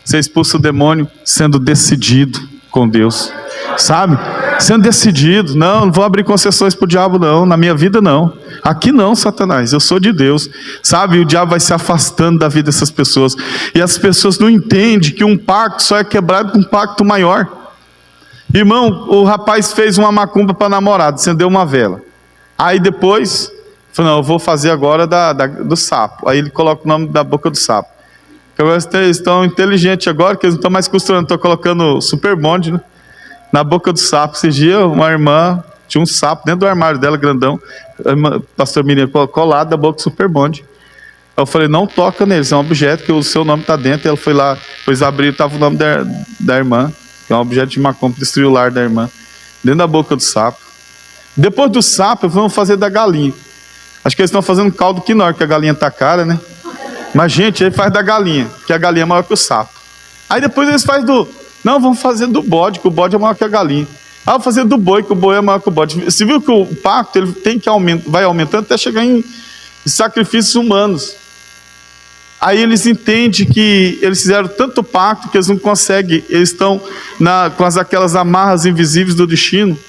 Speaker 1: Você expulsa o demônio sendo decidido com Deus, sabe? Sendo decidido. Não vou abrir concessões para o diabo, não. Na minha vida, não. Aqui não, Satanás. Eu sou de Deus, sabe? E o diabo vai se afastando da vida dessas pessoas. E as pessoas não entendem que um pacto só é quebrado com um pacto maior. Irmão, o rapaz fez uma macumba para namorada, acendeu uma vela. Aí depois, falou: não, eu vou fazer agora do sapo. Aí ele coloca o nome da boca do sapo. Agora eles estão inteligentes agora, que eles não estão mais costurando, estão colocando super bonde, né? Na boca do sapo. Esse dia uma irmã tinha um sapo dentro do armário dela, grandão, pastor Miriam, colado da boca do super bonde. Eu falei: não toca neles, é um objeto que o seu nome está dentro. E ela foi lá, depois abriu, estava o nome da irmã. que é um objeto de macumba, destruiu o lar da irmã, dentro da boca do sapo. Depois do sapo, vamos fazer da galinha. Acho que eles estão fazendo caldo quinor, que a galinha tá cara, né? Mas, gente, ele faz da galinha, que a galinha é maior que o sapo. Aí depois eles fazem não, vamos fazer do bode, que o bode é maior que a galinha. Ah, vou fazer do boi, que o boi é maior que o bode. Você viu que o pacto ele tem que vai aumentando até chegar em sacrifícios humanos. Aí eles entendem que eles fizeram tanto pacto que eles não conseguem, eles estão com aquelas amarras invisíveis do destino.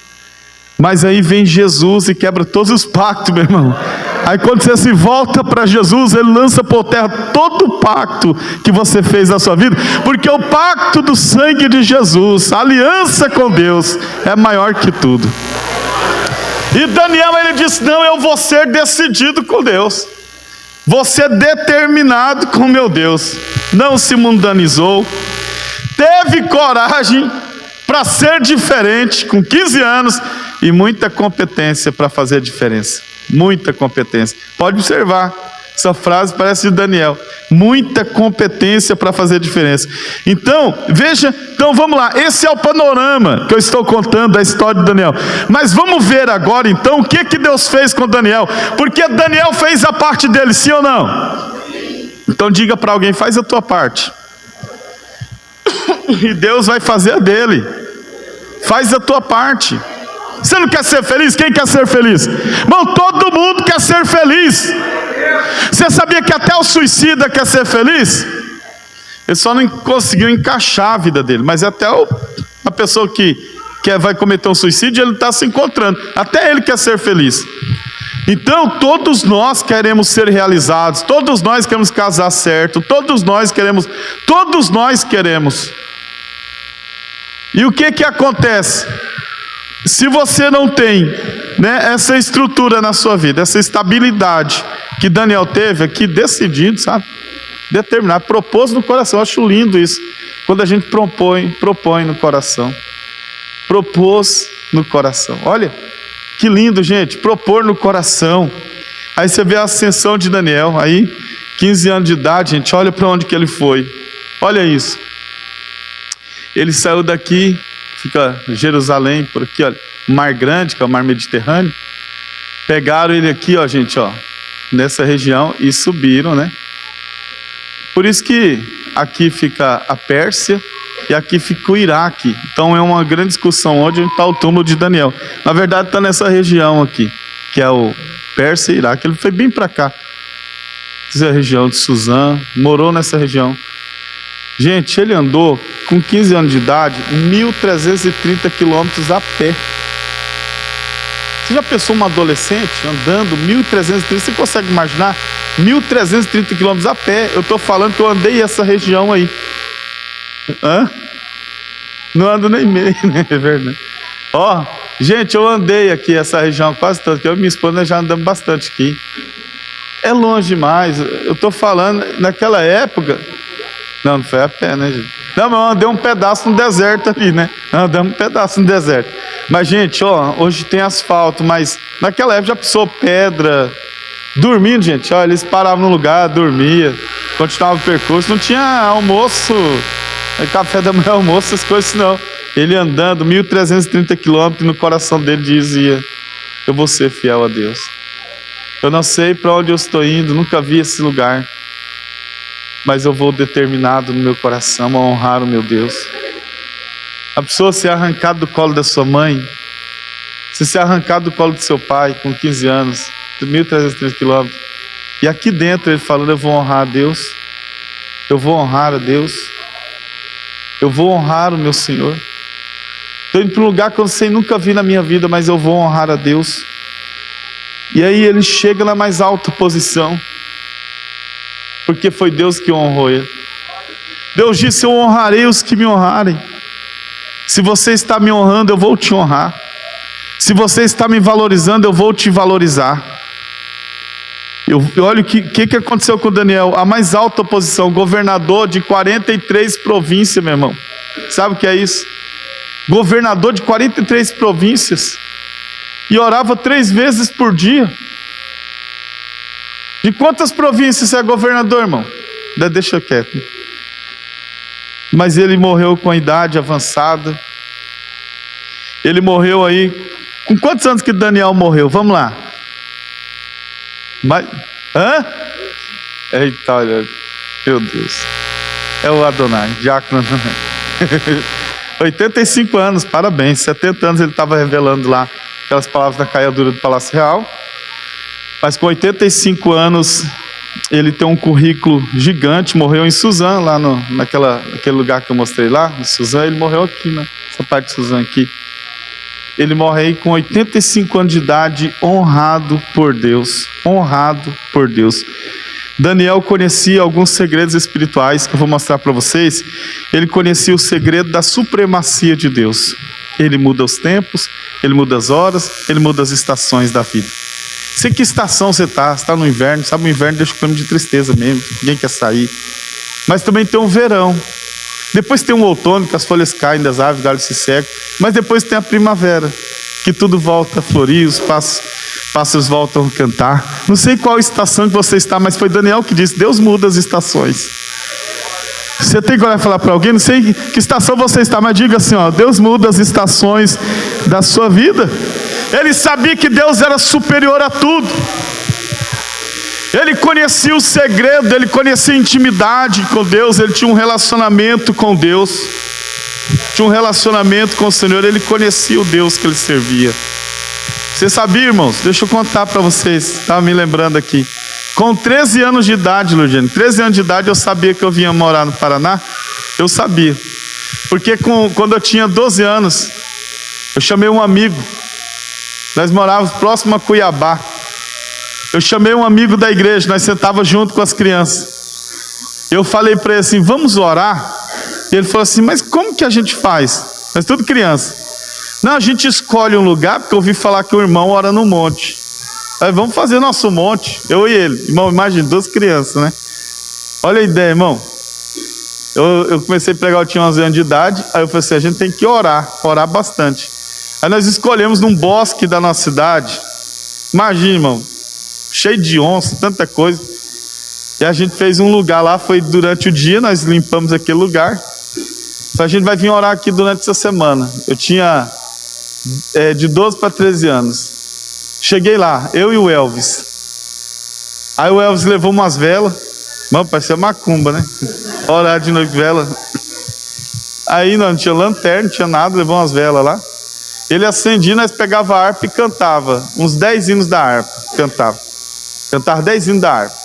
Speaker 1: Mas aí vem Jesus e quebra todos os pactos, meu irmão. Aí quando você se volta para Jesus, Ele lança por terra todo o pacto que você fez na sua vida, porque o pacto do sangue de Jesus, a aliança com Deus, é maior que tudo. E Daniel, ele disse, não, eu vou ser decidido com Deus, vou ser determinado com meu Deus. Não se mundanizou, teve coragem para ser diferente, com 15 anos, e muita competência para fazer a diferença. Muita competência. Pode observar, essa frase parece de Daniel. Muita competência para fazer a diferença. Então, veja, vamos lá. Esse é o panorama que eu estou contando da história de Daniel. Mas vamos ver agora, então, o que Deus fez com Daniel. Porque Daniel fez a parte dele, sim ou não? Então diga para alguém, faz a tua parte. E Deus vai fazer a dele. Faz a tua parte. Você não quer ser feliz? Quem quer ser feliz? Irmão, todo mundo quer ser feliz. Você sabia que até o suicida quer ser feliz? Ele só não conseguiu encaixar a vida dele. Mas até a pessoa que vai cometer um suicídio, ele está se encontrando. Até ele quer ser feliz. Então todos nós queremos ser realizados. Todos nós queremos casar certo. Todos nós queremos. E o que acontece? Se você não tem, né, essa estrutura na sua vida, essa estabilidade que Daniel teve aqui, decidido, sabe? Determinado, propôs no coração. Eu acho lindo isso, quando a gente propõe no coração. Propôs no coração. Olha, que lindo, gente, propor no coração. Aí você vê a ascensão de Daniel, aí 15 anos de idade, gente, olha para onde que ele foi. Olha isso. Ele saiu daqui, fica Jerusalém, por aqui, olha, Mar Grande, que é o Mar Mediterrâneo. Pegaram ele aqui, ó, gente, ó, nessa região e subiram, né? Por isso que aqui fica a Pérsia e aqui fica o Iraque. Então é uma grande discussão onde está o túmulo de Daniel. Na verdade está nessa região aqui, que é o Pérsia e Iraque. Ele foi bem para cá. Essa é a região de Suzã, morou nessa região. Gente, ele andou com 15 anos de idade, 1.330 quilômetros a pé. Você já pensou uma adolescente andando 1.330? Você consegue imaginar? 1.330 quilômetros a pé. Eu estou falando que eu andei essa região aí. Hã? Não ando nem meio, né? É verdade. Ó, gente, eu andei aqui essa região quase tanto, que eu e minha esposa já andamos bastante aqui. É longe demais. Eu estou falando, naquela época... Não foi a pé, né, gente? Não, mas eu andei um pedaço no deserto ali, né? Andamos um pedaço no deserto. Mas, gente, ó, hoje tem asfalto, mas naquela época já pisou pedra. Dormindo, gente, ó, eles paravam no lugar, dormia, continuava o percurso. Não tinha almoço, café da manhã, almoço, essas coisas não. Ele andando 1.330 quilômetros, no coração dele dizia: eu vou ser fiel a Deus. Eu não sei para onde eu estou indo, nunca vi esse lugar, mas eu vou determinado no meu coração a honrar o meu Deus. A pessoa ser arrancada do colo da sua mãe, se ser arrancado do colo do seu pai com 15 anos, 1.330 quilômetros, e aqui dentro ele falando: eu vou honrar a Deus, eu vou honrar a Deus, eu vou honrar o meu Senhor. Estou indo para um lugar que eu sei, nunca vi na minha vida, mas eu vou honrar a Deus. E aí ele chega na mais alta posição, porque foi Deus que honrou ele. Deus disse: eu honrarei os que me honrarem. Se você está me honrando, eu vou te honrar. Se você está me valorizando, eu vou te valorizar. Olha o que aconteceu com Daniel. A mais alta posição, governador de 43 províncias, meu irmão. Sabe o que é isso? Governador de 43 províncias. E orava 3 vezes por dia. De quantas províncias você é governador, irmão? Deixa quieto. mas ele morreu com a idade avançada. Ele morreu aí, com quantos anos que Daniel morreu? Vamos lá. Eita, olha, meu Deus. É o Adonai, diácono Adonai. 85 anos, parabéns. 70 anos ele estava revelando lá aquelas palavras da caiadura do Palácio Real. Mas com 85 anos, ele tem um currículo gigante. Morreu em Suzã, lá naquele lugar que eu mostrei lá, em Suzã. Ele morreu aqui, né? Essa parte de Suzã aqui. Ele morre aí com 85 anos de idade, honrado por Deus. Honrado por Deus. Daniel conhecia alguns segredos espirituais que eu vou mostrar para vocês. Ele conhecia o segredo da supremacia de Deus. Ele muda os tempos, ele muda as horas, ele muda as estações da vida. Sei que estação você está. Você está no inverno, sabe? O inverno deixa o clima de tristeza mesmo, ninguém quer sair. Mas também tem um verão. Depois tem um outono, que as folhas caem das árvores, os galhos se secam. Mas depois tem a primavera, que tudo volta a florir, os pássaros voltam a cantar. Não sei qual estação que você está, mas foi Daniel que disse: Deus muda as estações. Você tem que falar para alguém, não sei que estação você está, mas diga assim, ó: Deus muda as estações da sua vida. Ele sabia que Deus era superior a tudo. Ele conhecia o segredo, ele conhecia a intimidade com Deus, ele tinha um relacionamento com Deus, tinha um relacionamento com o Senhor, ele conhecia o Deus que ele servia. Você sabia, irmãos? Deixa eu contar para vocês, estava me lembrando aqui. Com 13 anos de idade, Ludiane, 13 anos de idade eu sabia que eu vinha morar no Paraná. Eu sabia, porque quando eu tinha 12 anos, eu chamei um amigo, nós morávamos próximo a Cuiabá. Eu chamei um amigo da igreja, nós sentávamos junto com as crianças. Eu falei para ele assim: vamos orar? E ele falou assim: mas como que a gente faz? Nós tudo criança. Não, a gente escolhe um lugar, porque eu ouvi falar que o irmão ora no monte. Aí vamos fazer nosso monte, eu e ele. Irmão, imagina, 2 crianças, né? Olha a ideia, irmão. Eu comecei a pregar, eu tinha 11 anos de idade. Aí eu falei assim: a gente tem que orar bastante. Aí nós escolhemos num bosque da nossa cidade. Imagina, irmão, cheio de onça, tanta coisa. E a gente fez um lugar lá, foi durante o dia, nós limpamos aquele lugar. Então a gente vai vir orar aqui durante essa semana. Eu tinha de 12 para 13 anos. Cheguei lá, eu e o Elvis. Aí o Elvis levou umas velas. Mano, parecia macumba, né? Orar de noite, vela. Aí não tinha lanterna, não tinha nada, levou umas velas lá. Ele acendia, nós pegava a harpa e cantava uns 10 hinos da harpa. Cantava 10 hinos da harpa.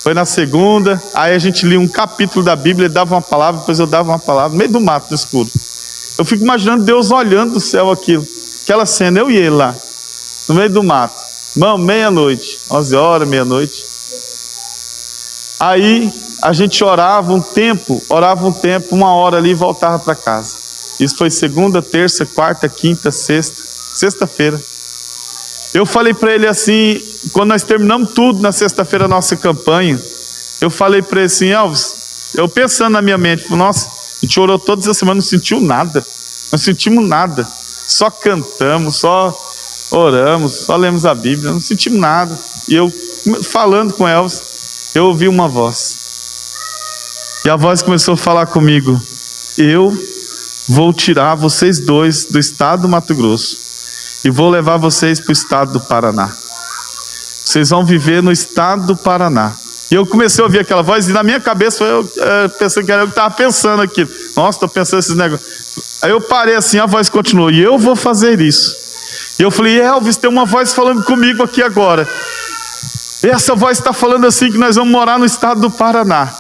Speaker 1: Foi na segunda. Aí a gente lia um capítulo da Bíblia, ele dava uma palavra, depois eu dava uma palavra, no meio do mato, no escuro. Eu fico imaginando Deus olhando do céu aquela cena, eu e ele lá, no meio do mato. Irmão, meia-noite, 11 horas, meia-noite. Aí a gente orava um tempo, 1 hora ali e voltava para casa. Isso foi segunda, terça, quarta, quinta, sexta-feira. Eu falei para ele assim, quando nós terminamos tudo na sexta-feira, nossa campanha, eu falei para ele assim: Elvis, eu pensando na minha mente, nossa, a gente orou todas as semanas, não sentiu nada, não sentimos nada, só cantamos, só oramos, só lemos a Bíblia, não sentimos nada. E eu falando com Elvis, eu ouvi uma voz, e a voz começou a falar comigo: eu vou tirar vocês dois do estado do Mato Grosso e vou levar vocês para o estado do Paraná. Vocês vão viver no estado do Paraná. E eu comecei a ouvir aquela voz, e na minha cabeça eu pensei que era eu que estava pensando aquilo. Nossa, estou pensando esses negócios. Aí eu parei assim, a voz continuou: e eu vou fazer isso. E eu falei: Elvis, tem uma voz falando comigo aqui agora. E essa voz está falando assim, que nós vamos morar no estado do Paraná.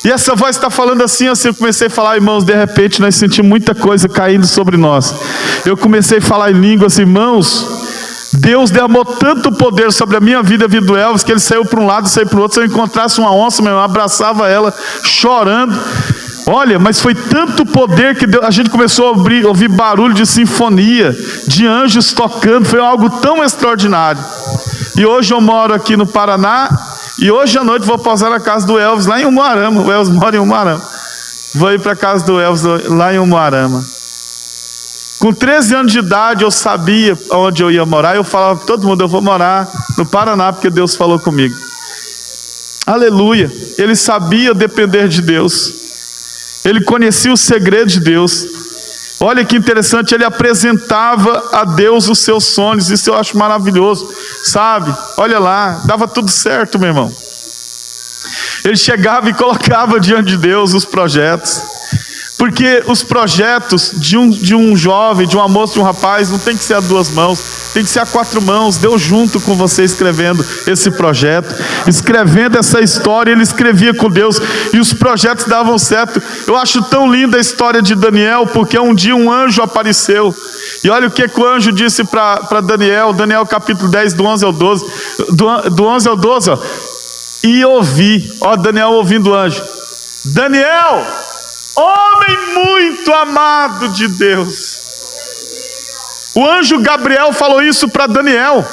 Speaker 1: E essa voz está falando assim, eu comecei a falar, irmãos, de repente nós sentimos muita coisa caindo sobre nós. Eu comecei a falar em línguas, irmãos, Deus derramou tanto poder sobre a minha vida e a vida do Elvis, que ele saiu para um lado e saiu para o outro. Se eu encontrasse uma onça, eu abraçava ela, chorando. Olha, mas foi tanto poder que Deus, a gente começou a ouvir barulho de sinfonia, de anjos tocando, foi algo tão extraordinário. E hoje eu moro aqui no Paraná, e hoje à noite vou pausar na casa do Elvis, lá em Umuarama. O Elvis mora em Umuarama. Vou ir para a casa do Elvis, lá em Umuarama. Com 13 anos de idade, eu sabia onde eu ia morar. Eu falava para todo mundo: eu vou morar no Paraná, porque Deus falou comigo. Aleluia. Ele sabia depender de Deus. Ele conhecia o segredo de Deus. Olha que interessante, ele apresentava a Deus os seus sonhos. Isso eu acho maravilhoso, sabe? Olha lá, dava tudo certo, meu irmão. Ele chegava e colocava diante de Deus os projetos. Porque os projetos de um jovem, de uma moça, de um rapaz, não tem que ser a 2 mãos, tem que ser a 4 mãos. Deus junto com você escrevendo esse projeto, escrevendo essa história. Ele escrevia com Deus e os projetos davam certo. Eu acho tão linda a história de Daniel, porque um dia um anjo apareceu. E olha o que o anjo disse para Daniel, Daniel capítulo 10, do 11 ao 12. Do 11 ao 12, ó. E ouvi, ó, Daniel ouvindo o anjo: Daniel, homem muito amado de Deus. O anjo Gabriel falou isso para Daniel.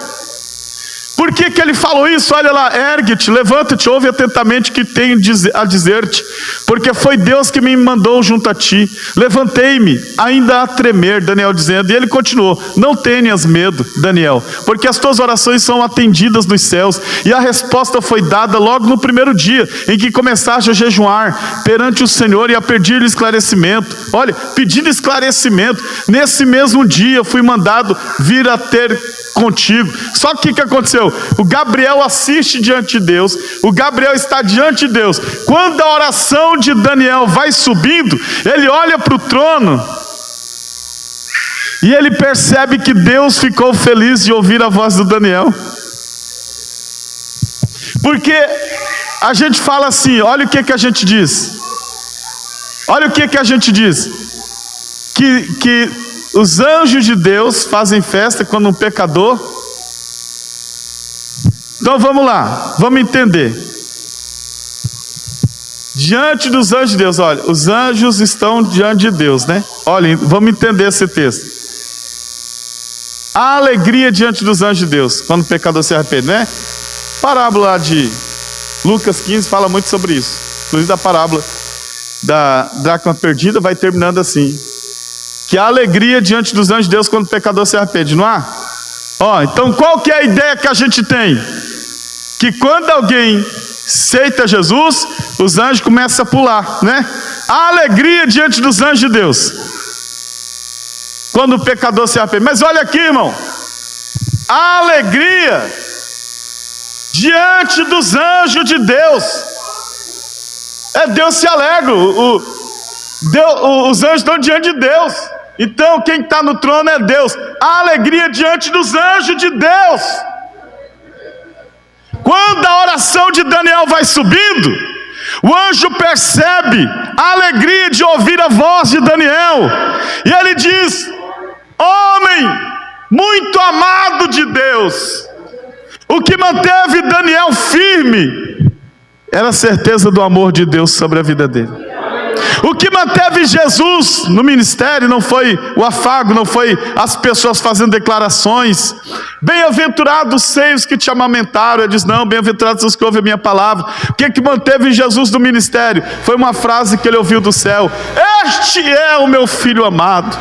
Speaker 1: Por que ele falou isso? Olha lá: ergue-te, levanta-te, ouve atentamente o que tenho a dizer-te, porque foi Deus que me mandou junto a ti. Levantei-me, ainda a tremer, Daniel dizendo, e ele continuou: não tenhas medo, Daniel, porque as tuas orações são atendidas nos céus, e a resposta foi dada logo no primeiro dia em que começaste a jejuar perante o Senhor e a pedir-lhe esclarecimento. Olha, pedindo esclarecimento, nesse mesmo dia fui mandado vir a ter contigo. Só que o que aconteceu? O Gabriel assiste diante de Deus, o Gabriel está diante de Deus. Quando a oração de Daniel vai subindo, ele olha para o trono e ele percebe que Deus ficou feliz de ouvir a voz do Daniel. Porque a gente fala assim, olha o que a gente diz. Olha o que a gente diz. Que os anjos de Deus fazem festa quando um pecador. Então vamos lá, vamos entender. Diante dos anjos de Deus, olha, os anjos estão diante de Deus, né? Olha, vamos entender esse texto. A alegria diante dos anjos de Deus, quando o pecador se arrepende, né? Parábola de Lucas 15 fala muito sobre isso. Inclusive a parábola da dracma perdida vai terminando assim: que há alegria diante dos anjos de Deus quando o pecador se arrepende, não há? Ó, então qual que é a ideia que a gente tem? Que quando alguém aceita Jesus, os anjos começam a pular, né? Há alegria diante dos anjos de Deus quando o pecador se arrepende. Mas olha aqui, irmão, há alegria diante dos anjos de Deus. Deus se alegra, os anjos estão diante de Deus. Então quem está no trono é Deus. Há alegria diante dos anjos de Deus. Quando a oração de Daniel vai subindo, o anjo percebe a alegria de ouvir a voz de Daniel, e ele diz: homem muito amado de Deus. O que manteve Daniel firme era a certeza do amor de Deus sobre a vida dele. O que manteve Jesus no ministério não foi o afago, não foi as pessoas fazendo declarações. Bem-aventurados seios que te amamentaram. Ele diz: não, bem-aventurados os que ouvem a minha palavra. O que manteve Jesus no ministério? Foi uma frase que ele ouviu do céu: este é o meu filho amado.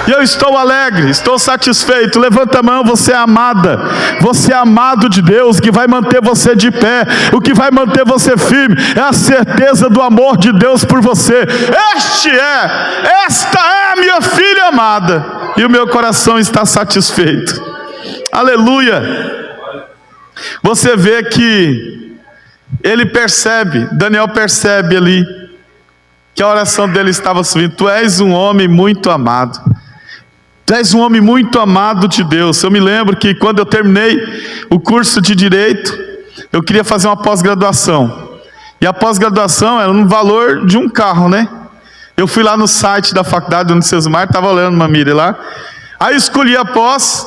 Speaker 1: E eu estou alegre, estou satisfeito. Levanta a mão, você é amada. Você é amado de Deus. O que vai manter você de pé, o que vai manter você firme, é a certeza do amor de Deus por você. Esta é a minha filha amada, e o meu coração está satisfeito. Aleluia. Você vê que ele percebe, Daniel percebe ali, que a oração dele estava subindo. Tu és um homem muito amado. Tu és um homem muito amado de Deus. Eu me lembro que quando eu terminei o curso de Direito, eu queria fazer uma pós-graduação. E a pós-graduação era no valor de um carro, né? Eu fui lá no site da faculdade do Unicesumar, estava olhando uma mira lá. Aí eu escolhi a pós.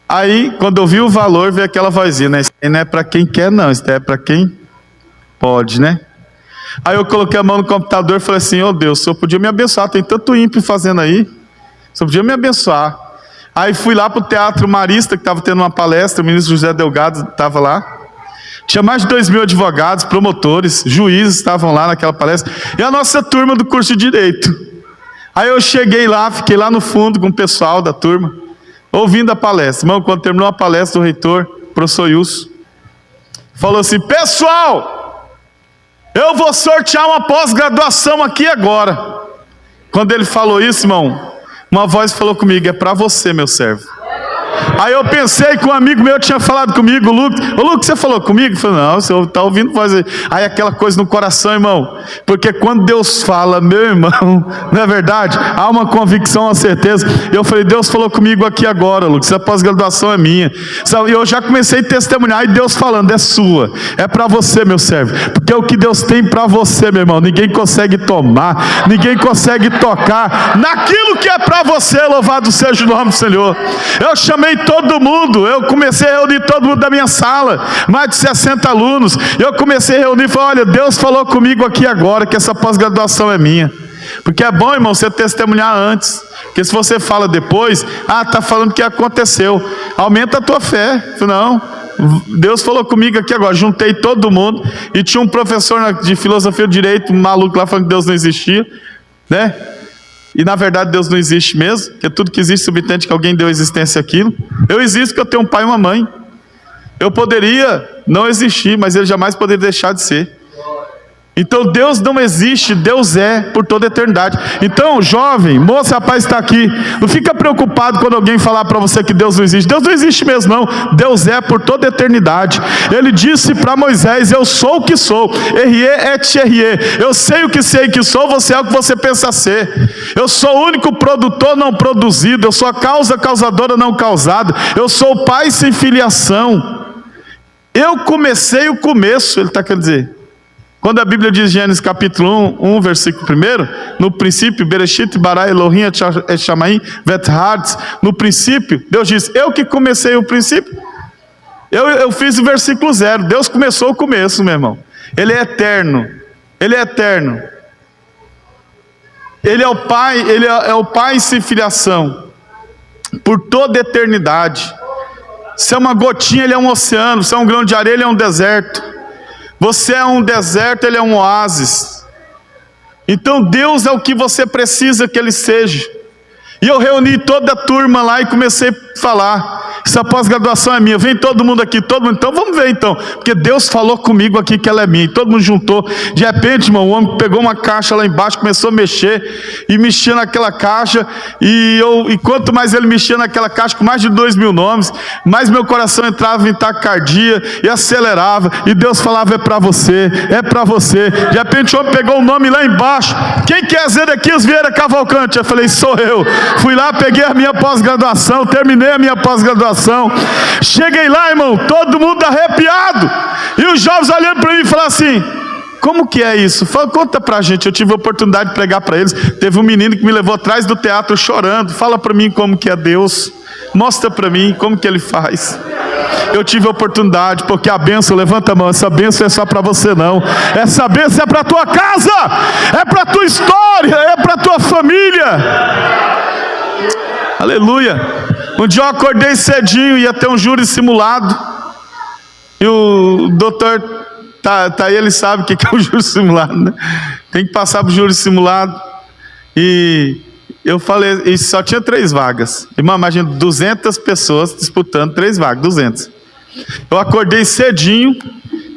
Speaker 1: Aí, quando eu vi o valor, veio aquela vozinha, né? Isso aí não é para quem quer, não. Isso é para quem pode, né? Aí eu coloquei a mão no computador e falei assim: ô Deus, o Senhor podia me abençoar. Tem tanto ímpio fazendo aí. Só podia me abençoar. Aí fui lá para o Teatro Marista, que estava tendo uma palestra, o ministro José Delgado estava lá. Tinha mais de 2.000 advogados, promotores, juízes estavam lá naquela palestra. E a nossa turma do curso de Direito. Aí eu cheguei lá, fiquei lá no fundo com o pessoal da turma, ouvindo a palestra. Irmão, quando terminou a palestra, o reitor, professor Wilson, falou assim: pessoal, eu vou sortear uma pós-graduação aqui agora. Quando ele falou isso, irmão, uma voz falou comigo: é para você, meu servo. Aí eu pensei que um amigo meu tinha falado comigo, o Lucas. Ô Lucas, você falou comigo? Eu falei: não, você está ouvindo voz aí. Aí aquela coisa no coração, irmão. Porque quando Deus fala, meu irmão, não é verdade? Há uma convicção, uma certeza. Eu falei: Deus falou comigo aqui agora, Lucas, a pós-graduação é minha. E eu já comecei a testemunhar, e Deus falando: é sua, é para você, meu servo. Porque o que Deus tem para você, meu irmão, ninguém consegue tomar, ninguém consegue tocar naquilo que é para você. Louvado seja o nome do Senhor. Eu chamei todo mundo, eu comecei a reunir todo mundo da minha sala, mais de 60 alunos. Eu comecei a reunir e falei: olha, Deus falou comigo aqui agora que essa pós-graduação é minha. Porque é bom, irmão, você testemunhar antes. Porque se você fala depois, está falando que aconteceu, aumenta a tua fé. Não, Deus falou comigo aqui agora. Juntei todo mundo, e tinha um professor de filosofia do direito, um maluco lá, falando que Deus não existia, né? E na verdade Deus não existe mesmo, porque tudo que existe subentende que alguém deu existência àquilo. Eu existo porque eu tenho um pai e uma mãe. Eu poderia não existir, mas ele jamais poderia deixar de ser. Então Deus não existe, Deus é por toda a eternidade. Então, jovem, moço, rapaz, está aqui, não fica preocupado quando alguém falar para você que Deus não existe. Deus não existe mesmo não, Deus é por toda a eternidade. Ele disse para Moisés: eu sou o que sou, Erie et Erie. Eu sei o que sou, você é o que você pensa ser. Eu sou o único produtor não produzido, eu sou a causa causadora não causada, eu sou o pai sem filiação. Eu comecei o começo, ele está querendo dizer. Quando a Bíblia diz, Gênesis capítulo 1, versículo 1, no princípio, Bereshit bara Elohim et Shamayim vet haaretz. No princípio, Deus diz: eu que comecei o princípio. Eu fiz o versículo 0. Deus começou o começo, meu irmão. Ele é eterno. Ele é eterno. Ele é o Pai, Ele é o Pai sem filiação, por toda a eternidade. Se é uma gotinha, Ele é um oceano. Se é um grão de areia, Ele é um deserto. Você é um deserto, Ele é um oásis. Então Deus é o que você precisa que Ele seja. E eu reuni toda a turma lá e comecei a falar: essa pós-graduação é minha, vem todo mundo aqui, todo mundo. Então vamos ver então, porque Deus falou comigo aqui que ela é minha. E todo mundo juntou. De repente, irmão, o homem pegou uma caixa lá embaixo, começou a mexer, e mexia naquela caixa. E quanto mais ele mexia naquela caixa, com mais de 2.000 nomes, mais meu coração entrava em taquicardia e acelerava. E Deus falava: é para você, é para você. De repente o homem pegou um nome lá embaixo: quem quer Zedequias Vieira Cavalcante? Eu falei: sou eu. Fui lá, peguei a minha pós-graduação, terminei a minha pós-graduação. Cheguei lá, irmão, todo mundo arrepiado. E os jovens olhando para mim e falaram assim: como que é isso? Fala, conta pra gente. Eu tive a oportunidade de pregar para eles. Teve um menino que me levou atrás do teatro chorando. Fala para mim como que é Deus. Mostra para mim como que Ele faz. Eu tive a oportunidade, porque a bênção, levanta a mão, essa bênção é só para você não. Essa bênção é para a tua casa, é para a tua história, é para a tua família. Aleluia. Um dia eu acordei cedinho, ia ter um júri simulado. E o doutor tá aí, ele sabe o que é o júri simulado, né? Tem que passar para o júri simulado. E eu falei, e só tinha 3 vagas. Irmão, imagina 200 pessoas disputando 3 vagas, 200. Eu acordei cedinho,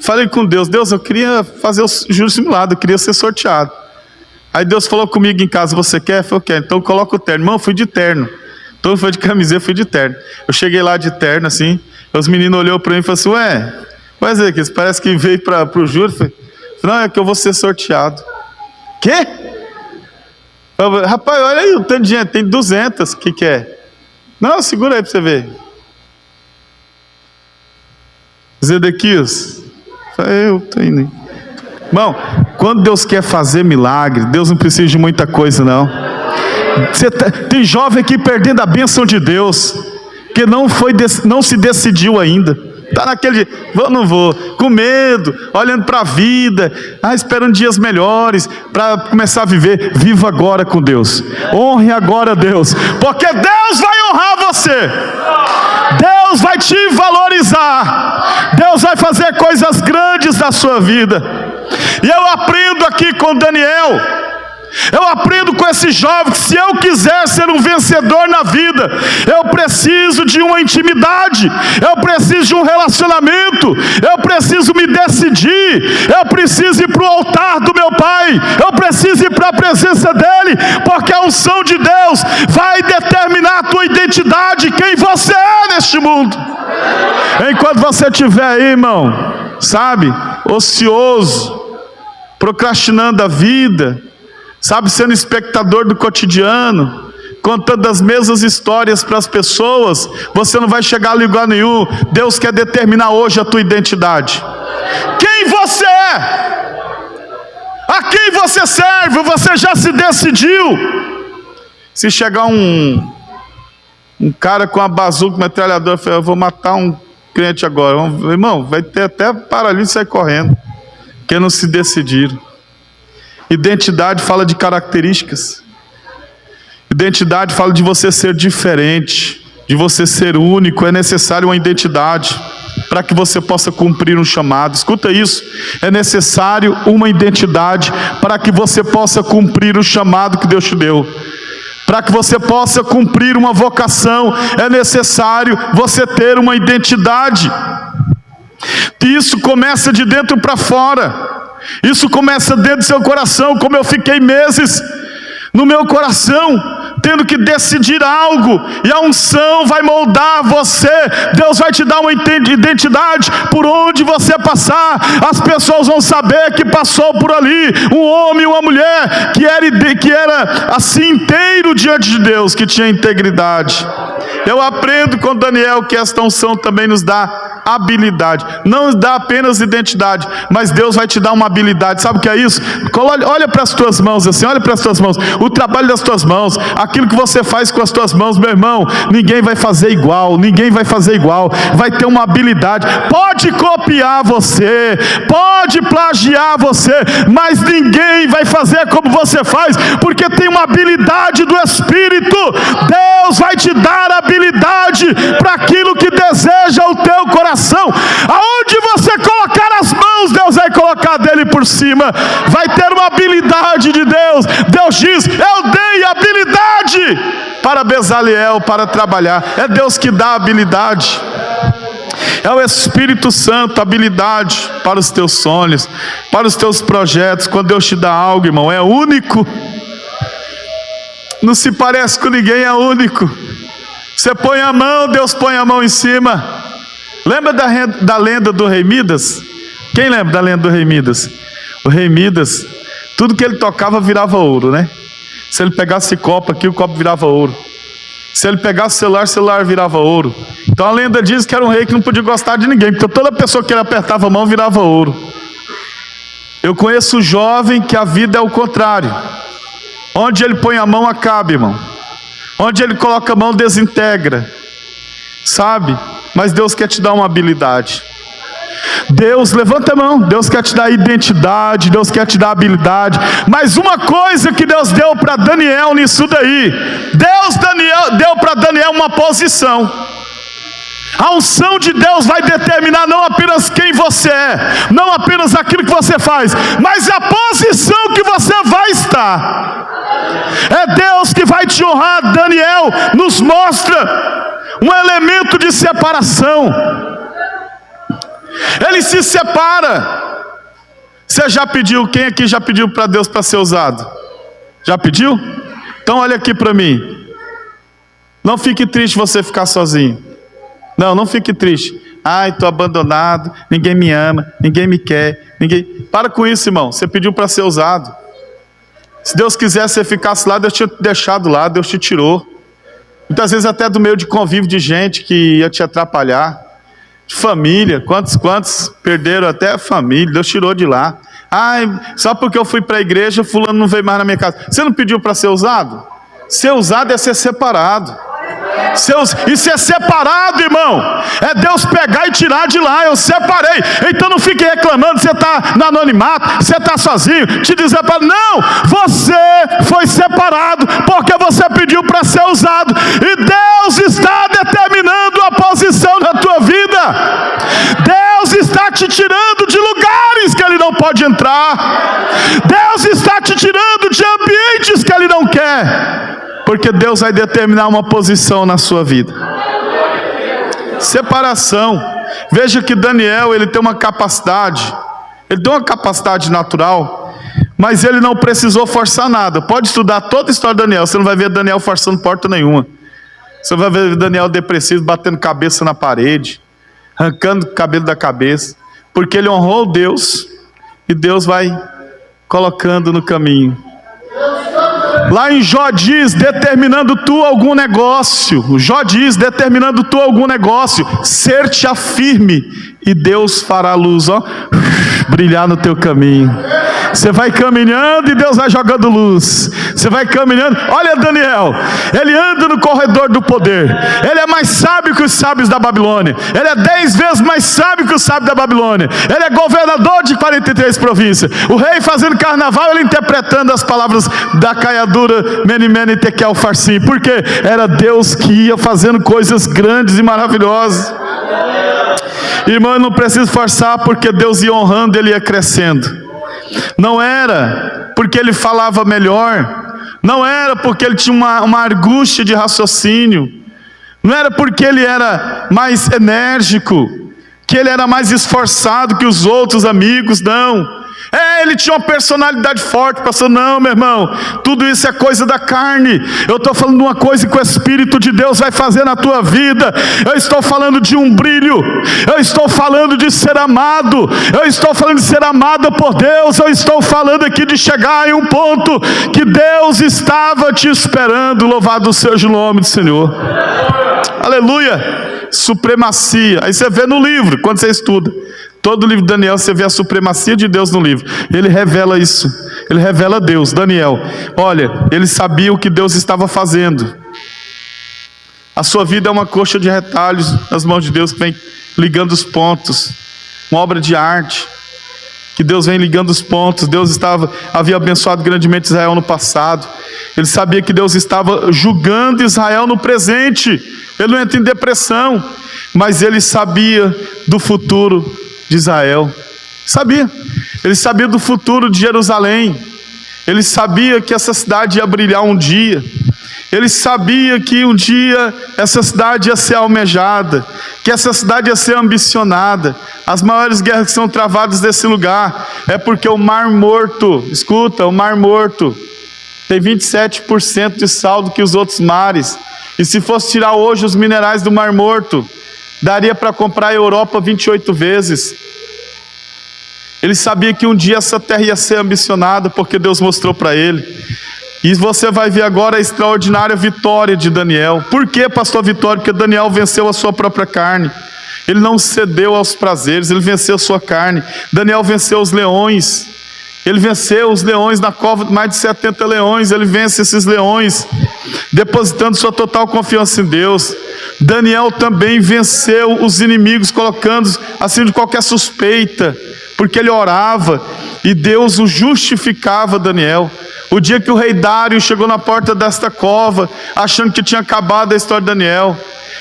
Speaker 1: falei com Deus: Deus, eu queria fazer o júri simulado, eu queria ser sorteado. Aí Deus falou comigo em casa: você quer? Eu falei: eu quero. Então coloca o terno. Irmão, eu fui de terno. Todo mundo foi de camiseta, eu fui de terno. Eu cheguei lá de terno assim, os meninos olharam para mim e falaram assim: ué, Zedequias, parece que veio para o júri. Eu falei: não, é que eu vou ser sorteado. Quê? Eu falei: rapaz, olha aí o tanto de gente, tem 200, o que é? Não, segura aí para você ver. Zedequias, eu tô indo aí. Irmão, quando Deus quer fazer milagre, Deus não precisa de muita coisa não. Tem jovem aqui perdendo a bênção de Deus, que não se decidiu ainda. Está naquele, vou, não vou, com medo, olhando para a vida, esperando dias melhores, para começar a viver. Viva agora com Deus, honre agora a Deus, porque Deus vai honrar você, Deus vai te valorizar, Deus vai fazer coisas grandes na sua vida. E eu aprendo aqui com Daniel, Eu aprendo com esse jovem que se eu quiser ser um vencedor na vida, eu preciso de uma intimidade, eu preciso de um relacionamento, eu preciso me decidir, eu preciso ir para o altar do meu Pai, eu preciso ir para a presença dEle, porque a unção de Deus vai determinar a tua identidade, quem você é neste mundo. Enquanto você estiver aí, irmão, sabe, ocioso, procrastinando a vida, sabe, sendo espectador do cotidiano, contando as mesmas histórias para as pessoas, você não vai chegar a lugar nenhum. Deus quer determinar hoje a tua identidade. Quem você é? A quem você serve? Você já se decidiu? Se chegar um cara com uma bazuca, um metralhador, fala, eu vou matar um crente agora, irmão, vai ter até paralisia e sair correndo, porque não se decidiram. Identidade fala de características. Identidade fala de você ser diferente, de você ser único. É necessário uma identidade para que você possa cumprir um chamado. Escuta isso. É necessário uma identidade para que você possa cumprir o chamado que Deus te deu. Para que você possa cumprir uma vocação, é necessário você ter uma identidade. E isso começa de dentro para fora. Isso começa dentro do seu coração, como eu fiquei meses no meu coração, tendo que decidir algo, e a unção vai moldar você. Deus vai te dar uma identidade. Por onde você passar, as pessoas vão saber que passou por ali um homem e uma mulher que era assim inteiro diante de Deus, que tinha integridade. Eu aprendo com Daniel que esta unção também nos dá habilidade, não nos dá apenas identidade, mas Deus vai te dar uma habilidade. Sabe o que é isso? Olha para as tuas mãos assim, olha para as tuas mãos, o trabalho das tuas mãos, aquilo que você faz com as tuas mãos, meu irmão, ninguém vai fazer igual, ninguém vai fazer igual, vai ter uma habilidade. Pode copiar você, pode plagiar você, mas ninguém vai fazer como você faz, porque tem uma habilidade do Espírito. Deus vai te dar habilidade para aquilo que deseja o teu coração. Aonde você colocar as mãos, Deus vai colocar dele por cima. Vai ter uma habilidade de Deus. Deus diz, eu dei habilidade para Bezaleel para trabalhar. É Deus que dá habilidade. É o Espírito Santo, habilidade para os teus sonhos, para os teus projetos. Quando Deus te dá algo, irmão, é único. Não se parece com ninguém, é único. Você põe a mão, Deus põe a mão em cima. Lembra da lenda do rei Midas? Quem lembra da lenda do rei Midas? O rei Midas, tudo que ele tocava virava ouro, né? Se ele pegasse copo aqui, o copo virava ouro. Se ele pegasse o celular virava ouro. Então a lenda diz que era um rei que não podia gostar de ninguém, porque toda pessoa que ele apertava a mão virava ouro. Eu conheço um jovem que a vida é o contrário. Onde ele põe a mão acaba, irmão. Onde ele coloca a mão desintegra. Sabe? Mas Deus quer te dar uma habilidade. Deus, levanta a mão. Deus quer te dar identidade, Deus quer te dar habilidade. Mas uma coisa que Deus deu para Daniel nisso daí, deu para Daniel uma posição. A unção de Deus vai determinar não apenas quem você é, não apenas aquilo que você faz, mas a posição que você vai estar. É Deus que vai te honrar. Daniel nos mostra um elemento de separação. Ele se separa. Você já pediu? Quem aqui já pediu para Deus para ser usado? Já pediu? Então olha aqui para mim. Não fique triste você ficar sozinho. Não fique triste. Ai, estou abandonado, ninguém me ama, ninguém me quer, ninguém... Para com isso, irmão. Você pediu para ser usado. Se Deus quisesse que você ficasse lá, Deus tinha te deixado lá, Deus te tirou. Muitas vezes até do meio de convívio de gente que ia te atrapalhar. De família, quantos perderam até a família, Deus tirou de lá. Ai, só porque eu fui para a igreja, fulano não veio mais na minha casa. Você não pediu para ser usado? Ser usado é ser separado. E ser separado, irmão, é Deus pegar e tirar de lá. Eu separei. Então não fique reclamando, você está no anonimato, você está sozinho, te dizer para... Não, você foi separado porque você pediu para ser usado. E Deus está determinando a posição da tua vida. Deus está te tirando de lugares que Ele não pode entrar. Deus está te tirando de ambientes que Ele não quer, porque Deus vai determinar uma posição na sua vida. Separação. Veja que Daniel, ele tem uma capacidade, natural, mas ele não precisou forçar nada. Pode estudar toda a história de Daniel, você não vai ver Daniel forçando porta nenhuma. Você vai ver Daniel depressivo, batendo cabeça na parede, arrancando o cabelo da cabeça, porque ele honrou Deus, e Deus vai colocando no caminho. Lá em Jó diz, determinando tu algum negócio, ser-te-á firme, e Deus fará a luz, brilhar no teu caminho. Você vai caminhando e Deus vai jogando luz. Você vai caminhando. Olha Daniel, ele anda no corredor do poder. Ele é mais sábio que os sábios da Babilônia. Ele é 10 vezes mais sábio que o sábio da Babilônia. Ele é governador de 43 províncias. O rei fazendo carnaval, ele interpretando as palavras da caiadura Mene Mene Tekel Farsim. Porque era Deus que ia fazendo coisas grandes e maravilhosas. Irmão, eu não preciso forçar, porque Deus ia honrando, ele ia crescendo. Não era porque ele falava melhor, não era porque ele tinha uma angústia de raciocínio, não era porque ele era mais enérgico, que ele era mais esforçado que os outros amigos, não. Ele tinha uma personalidade forte, pastor. Não, meu irmão, tudo isso é coisa da carne. Eu estou falando de uma coisa que o Espírito de Deus vai fazer na tua vida. Eu estou falando de um brilho, eu estou falando de ser amado, eu estou falando de ser amada por Deus, eu estou falando aqui de chegar em um ponto que Deus estava te esperando. Louvado seja o nome do Senhor. Aleluia. Supremacia. Aí você vê no livro, quando você estuda todo o livro de Daniel, você vê a supremacia de Deus no livro. Ele revela isso. Ele revela Deus. Daniel, olha, ele sabia o que Deus estava fazendo. A sua vida é uma coxa de retalhos nas mãos de Deus, que vem ligando os pontos. Uma obra de arte, que Deus vem ligando os pontos. Deus havia abençoado grandemente Israel no passado. Ele sabia que Deus estava julgando Israel no presente. Ele não entra em depressão, mas ele sabia do futuro de Israel. Sabia. Ele sabia do futuro de Jerusalém. Ele sabia que essa cidade ia brilhar um dia. Ele sabia que um dia essa cidade ia ser almejada, que essa cidade ia ser ambicionada. As maiores guerras que são travadas desse lugar é porque o Mar Morto, escuta, o Mar Morto tem 27% de saldo que os outros mares. E se fosse tirar hoje os minerais do Mar Morto, daria para comprar a Europa 28 vezes. Ele sabia que um dia essa terra ia ser ambicionada, porque Deus mostrou para ele. E você vai ver agora a extraordinária vitória de Daniel. Por que, pastor Vitório? Porque Daniel venceu a sua própria carne. Ele não cedeu aos prazeres, ele venceu a sua carne. Daniel venceu os leões. Ele venceu os leões na cova, mais de 70 leões. Ele vence esses leões, depositando sua total confiança em Deus. Daniel também venceu os inimigos, colocando assim de qualquer suspeita, porque ele orava e Deus o justificava. Daniel, o dia que o rei Dário chegou na porta desta cova, achando que tinha acabado a história de Daniel,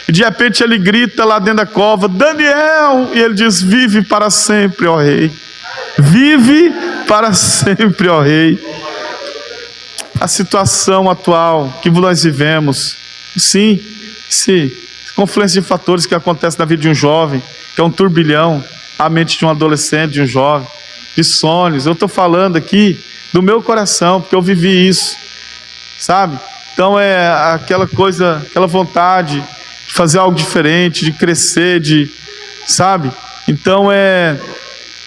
Speaker 1: e de repente ele grita lá dentro da cova: Daniel! E ele diz: vive para sempre, ó rei. Vive para sempre, ó rei. A situação atual que nós vivemos, sim, confluência de fatores que acontece na vida de um jovem, que é um turbilhão, a mente de um adolescente, de um jovem, de sonhos. Eu estou falando aqui do meu coração, porque eu vivi isso, sabe? Então é aquela coisa, aquela vontade de fazer algo diferente, de crescer, sabe? Então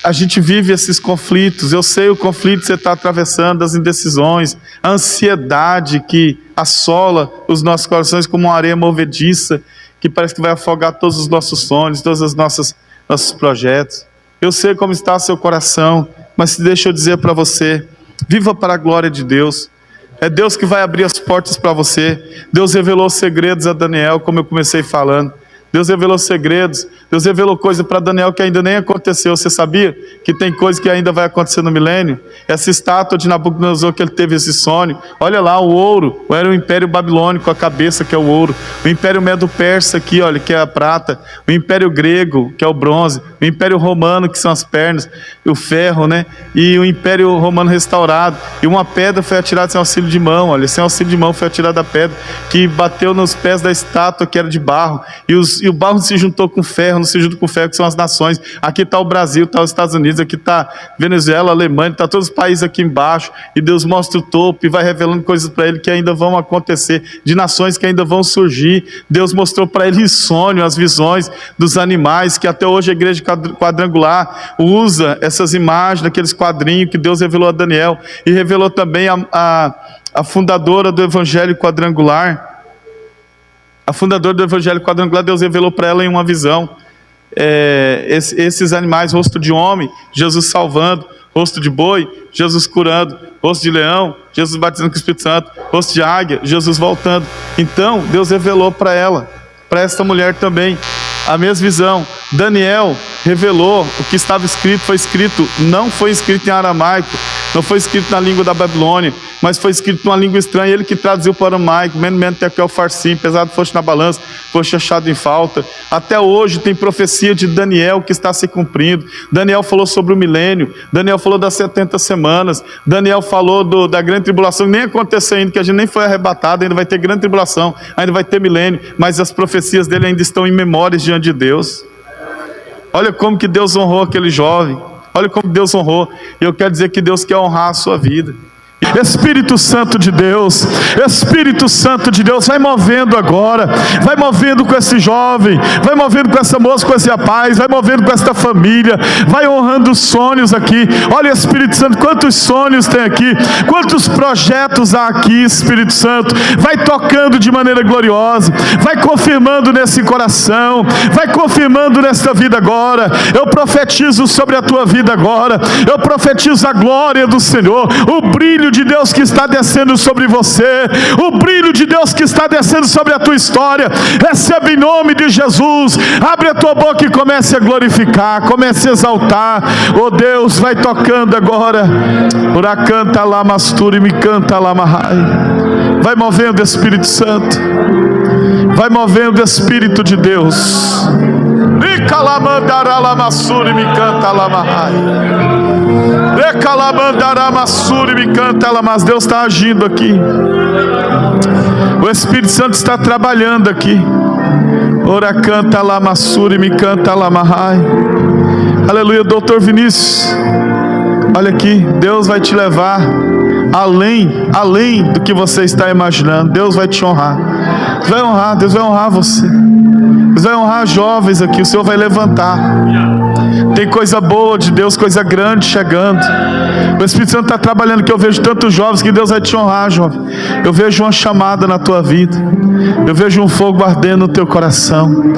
Speaker 1: a gente vive esses conflitos. Eu sei o conflito que você está atravessando, as indecisões, a ansiedade que assola os nossos corações como uma areia movediça, que parece que vai afogar todos os nossos sonhos, todos os nossos projetos. Eu sei como está seu coração, mas deixa eu dizer para você: viva para a glória de Deus. É Deus que vai abrir as portas para você. Deus revelou segredos a Daniel, como eu comecei falando. Deus revelou segredos, Deus revelou coisa para Daniel que ainda nem aconteceu. Você sabia que tem coisa que ainda vai acontecer no milênio? Essa estátua de Nabucodonosor, que ele teve esse sonho, olha lá, o ouro, era o Império Babilônico, a cabeça que é o ouro, o Império Medo-Persa aqui, olha, que é a prata, o Império Grego, que é o bronze, o Império Romano, que são as pernas, o ferro, né? E o Império Romano restaurado, e uma pedra foi atirada sem auxílio de mão, olha, sem auxílio de mão foi atirada a pedra, que bateu nos pés da estátua, que era de barro, e o barro se juntou com ferro, não se junta com ferro, que são as nações. Aqui está o Brasil, está os Estados Unidos, aqui está Venezuela, Alemanha, está todos os países aqui embaixo, e Deus mostra o topo e vai revelando coisas para ele que ainda vão acontecer, de nações que ainda vão surgir. Deus mostrou para ele em sonho as visões dos animais, que até hoje a igreja quadrangular usa essas imagens daqueles quadrinhos que Deus revelou a Daniel, e revelou também a fundadora do Evangelho Quadrangular. A fundadora do Evangelho Quadrangular, Deus revelou para ela em uma visão esses animais, rosto de homem, Jesus salvando, rosto de boi, Jesus curando, rosto de leão, Jesus batizando com o Espírito Santo, rosto de águia, Jesus voltando. Então Deus revelou para ela, para esta mulher também, a mesma visão. Daniel revelou o que estava escrito, foi escrito, não foi escrito em aramaico, não foi escrito na língua da Babilônia, mas foi escrito numa língua estranha. Ele que traduziu para o aramaico, men tekel farsim, pesado foste na balança, foste achado em falta. Até hoje tem profecia de Daniel que está se cumprindo. Daniel falou sobre o milênio, Daniel falou das 70 semanas, Daniel falou da grande tribulação, que nem aconteceu ainda, que a gente nem foi arrebatado, ainda vai ter grande tribulação, ainda vai ter milênio, mas as profecias dele ainda estão em memórias diante de Deus. Olha como que Deus honrou aquele jovem, olha como Deus honrou, e eu quero dizer que Deus quer honrar a sua vida. Espírito Santo de Deus, Espírito Santo de Deus, vai movendo agora, vai movendo com esse jovem, vai movendo com essa moça, com esse rapaz, vai movendo com esta família, vai honrando os sonhos aqui. Olha, Espírito Santo, quantos sonhos tem aqui, quantos projetos há aqui, Espírito Santo, vai tocando de maneira gloriosa, vai confirmando nesse coração, vai confirmando nesta vida agora. Eu profetizo sobre a tua vida agora, eu profetizo a glória do Senhor, o brilho de Deus que está descendo sobre você, o brilho de Deus que está descendo sobre a tua história. Recebe em nome de Jesus. Abre a tua boca e comece a glorificar, comece a exaltar. Oh Deus, vai tocando agora. Uracanta lá mastura e me canta lá mahai. Vai movendo, Espírito Santo, vai movendo, Espírito de Deus. E calamandará lá mastura e me canta lá mahai. Mas Deus está agindo aqui, o Espírito Santo está trabalhando aqui. Ora canta lá massuri, me canta lá mahai. Aleluia. Doutor Vinícius, olha aqui, Deus vai te levar além do que você está imaginando. Deus vai te honrar, Deus vai honrar você, Deus vai honrar jovens aqui, o Senhor vai levantar. Tem coisa boa de Deus, coisa grande chegando. O Espírito Santo está trabalhando aqui. Eu vejo tantos jovens que Deus vai te honrar, jovem. Eu vejo uma chamada na tua vida, eu vejo um fogo ardendo no teu coração.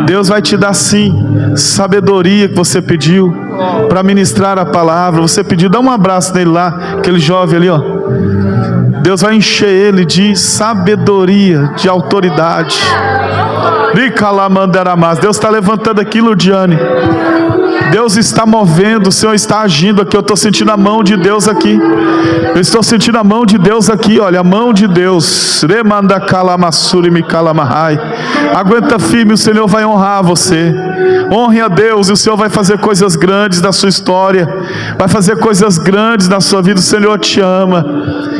Speaker 1: Deus vai te dar sim sabedoria que você pediu para ministrar a palavra. Você pediu, dá um abraço nele lá, aquele jovem ali, ó. Deus vai encher ele de sabedoria, de autoridade. Deus está levantando aqui, Ludiane. Deus está movendo, o Senhor está agindo aqui. Eu estou sentindo a mão de Deus aqui. Eu estou sentindo a mão de Deus aqui, olha, a mão de Deus. Aguenta firme, o Senhor vai honrar você. Honre a Deus e o Senhor vai fazer coisas grandes na sua história, vai fazer coisas grandes na sua vida. O Senhor te ama,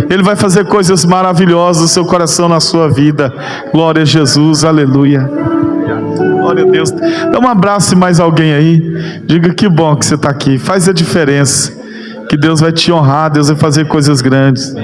Speaker 1: Ele vai fazer coisas maravilhosas no seu coração, na sua vida. Glória a Jesus, aleluia. Glória a Deus. Dá um abraço em mais alguém aí. Diga que bom que você está aqui. Faz a diferença. Que Deus vai te honrar. Deus vai fazer coisas grandes.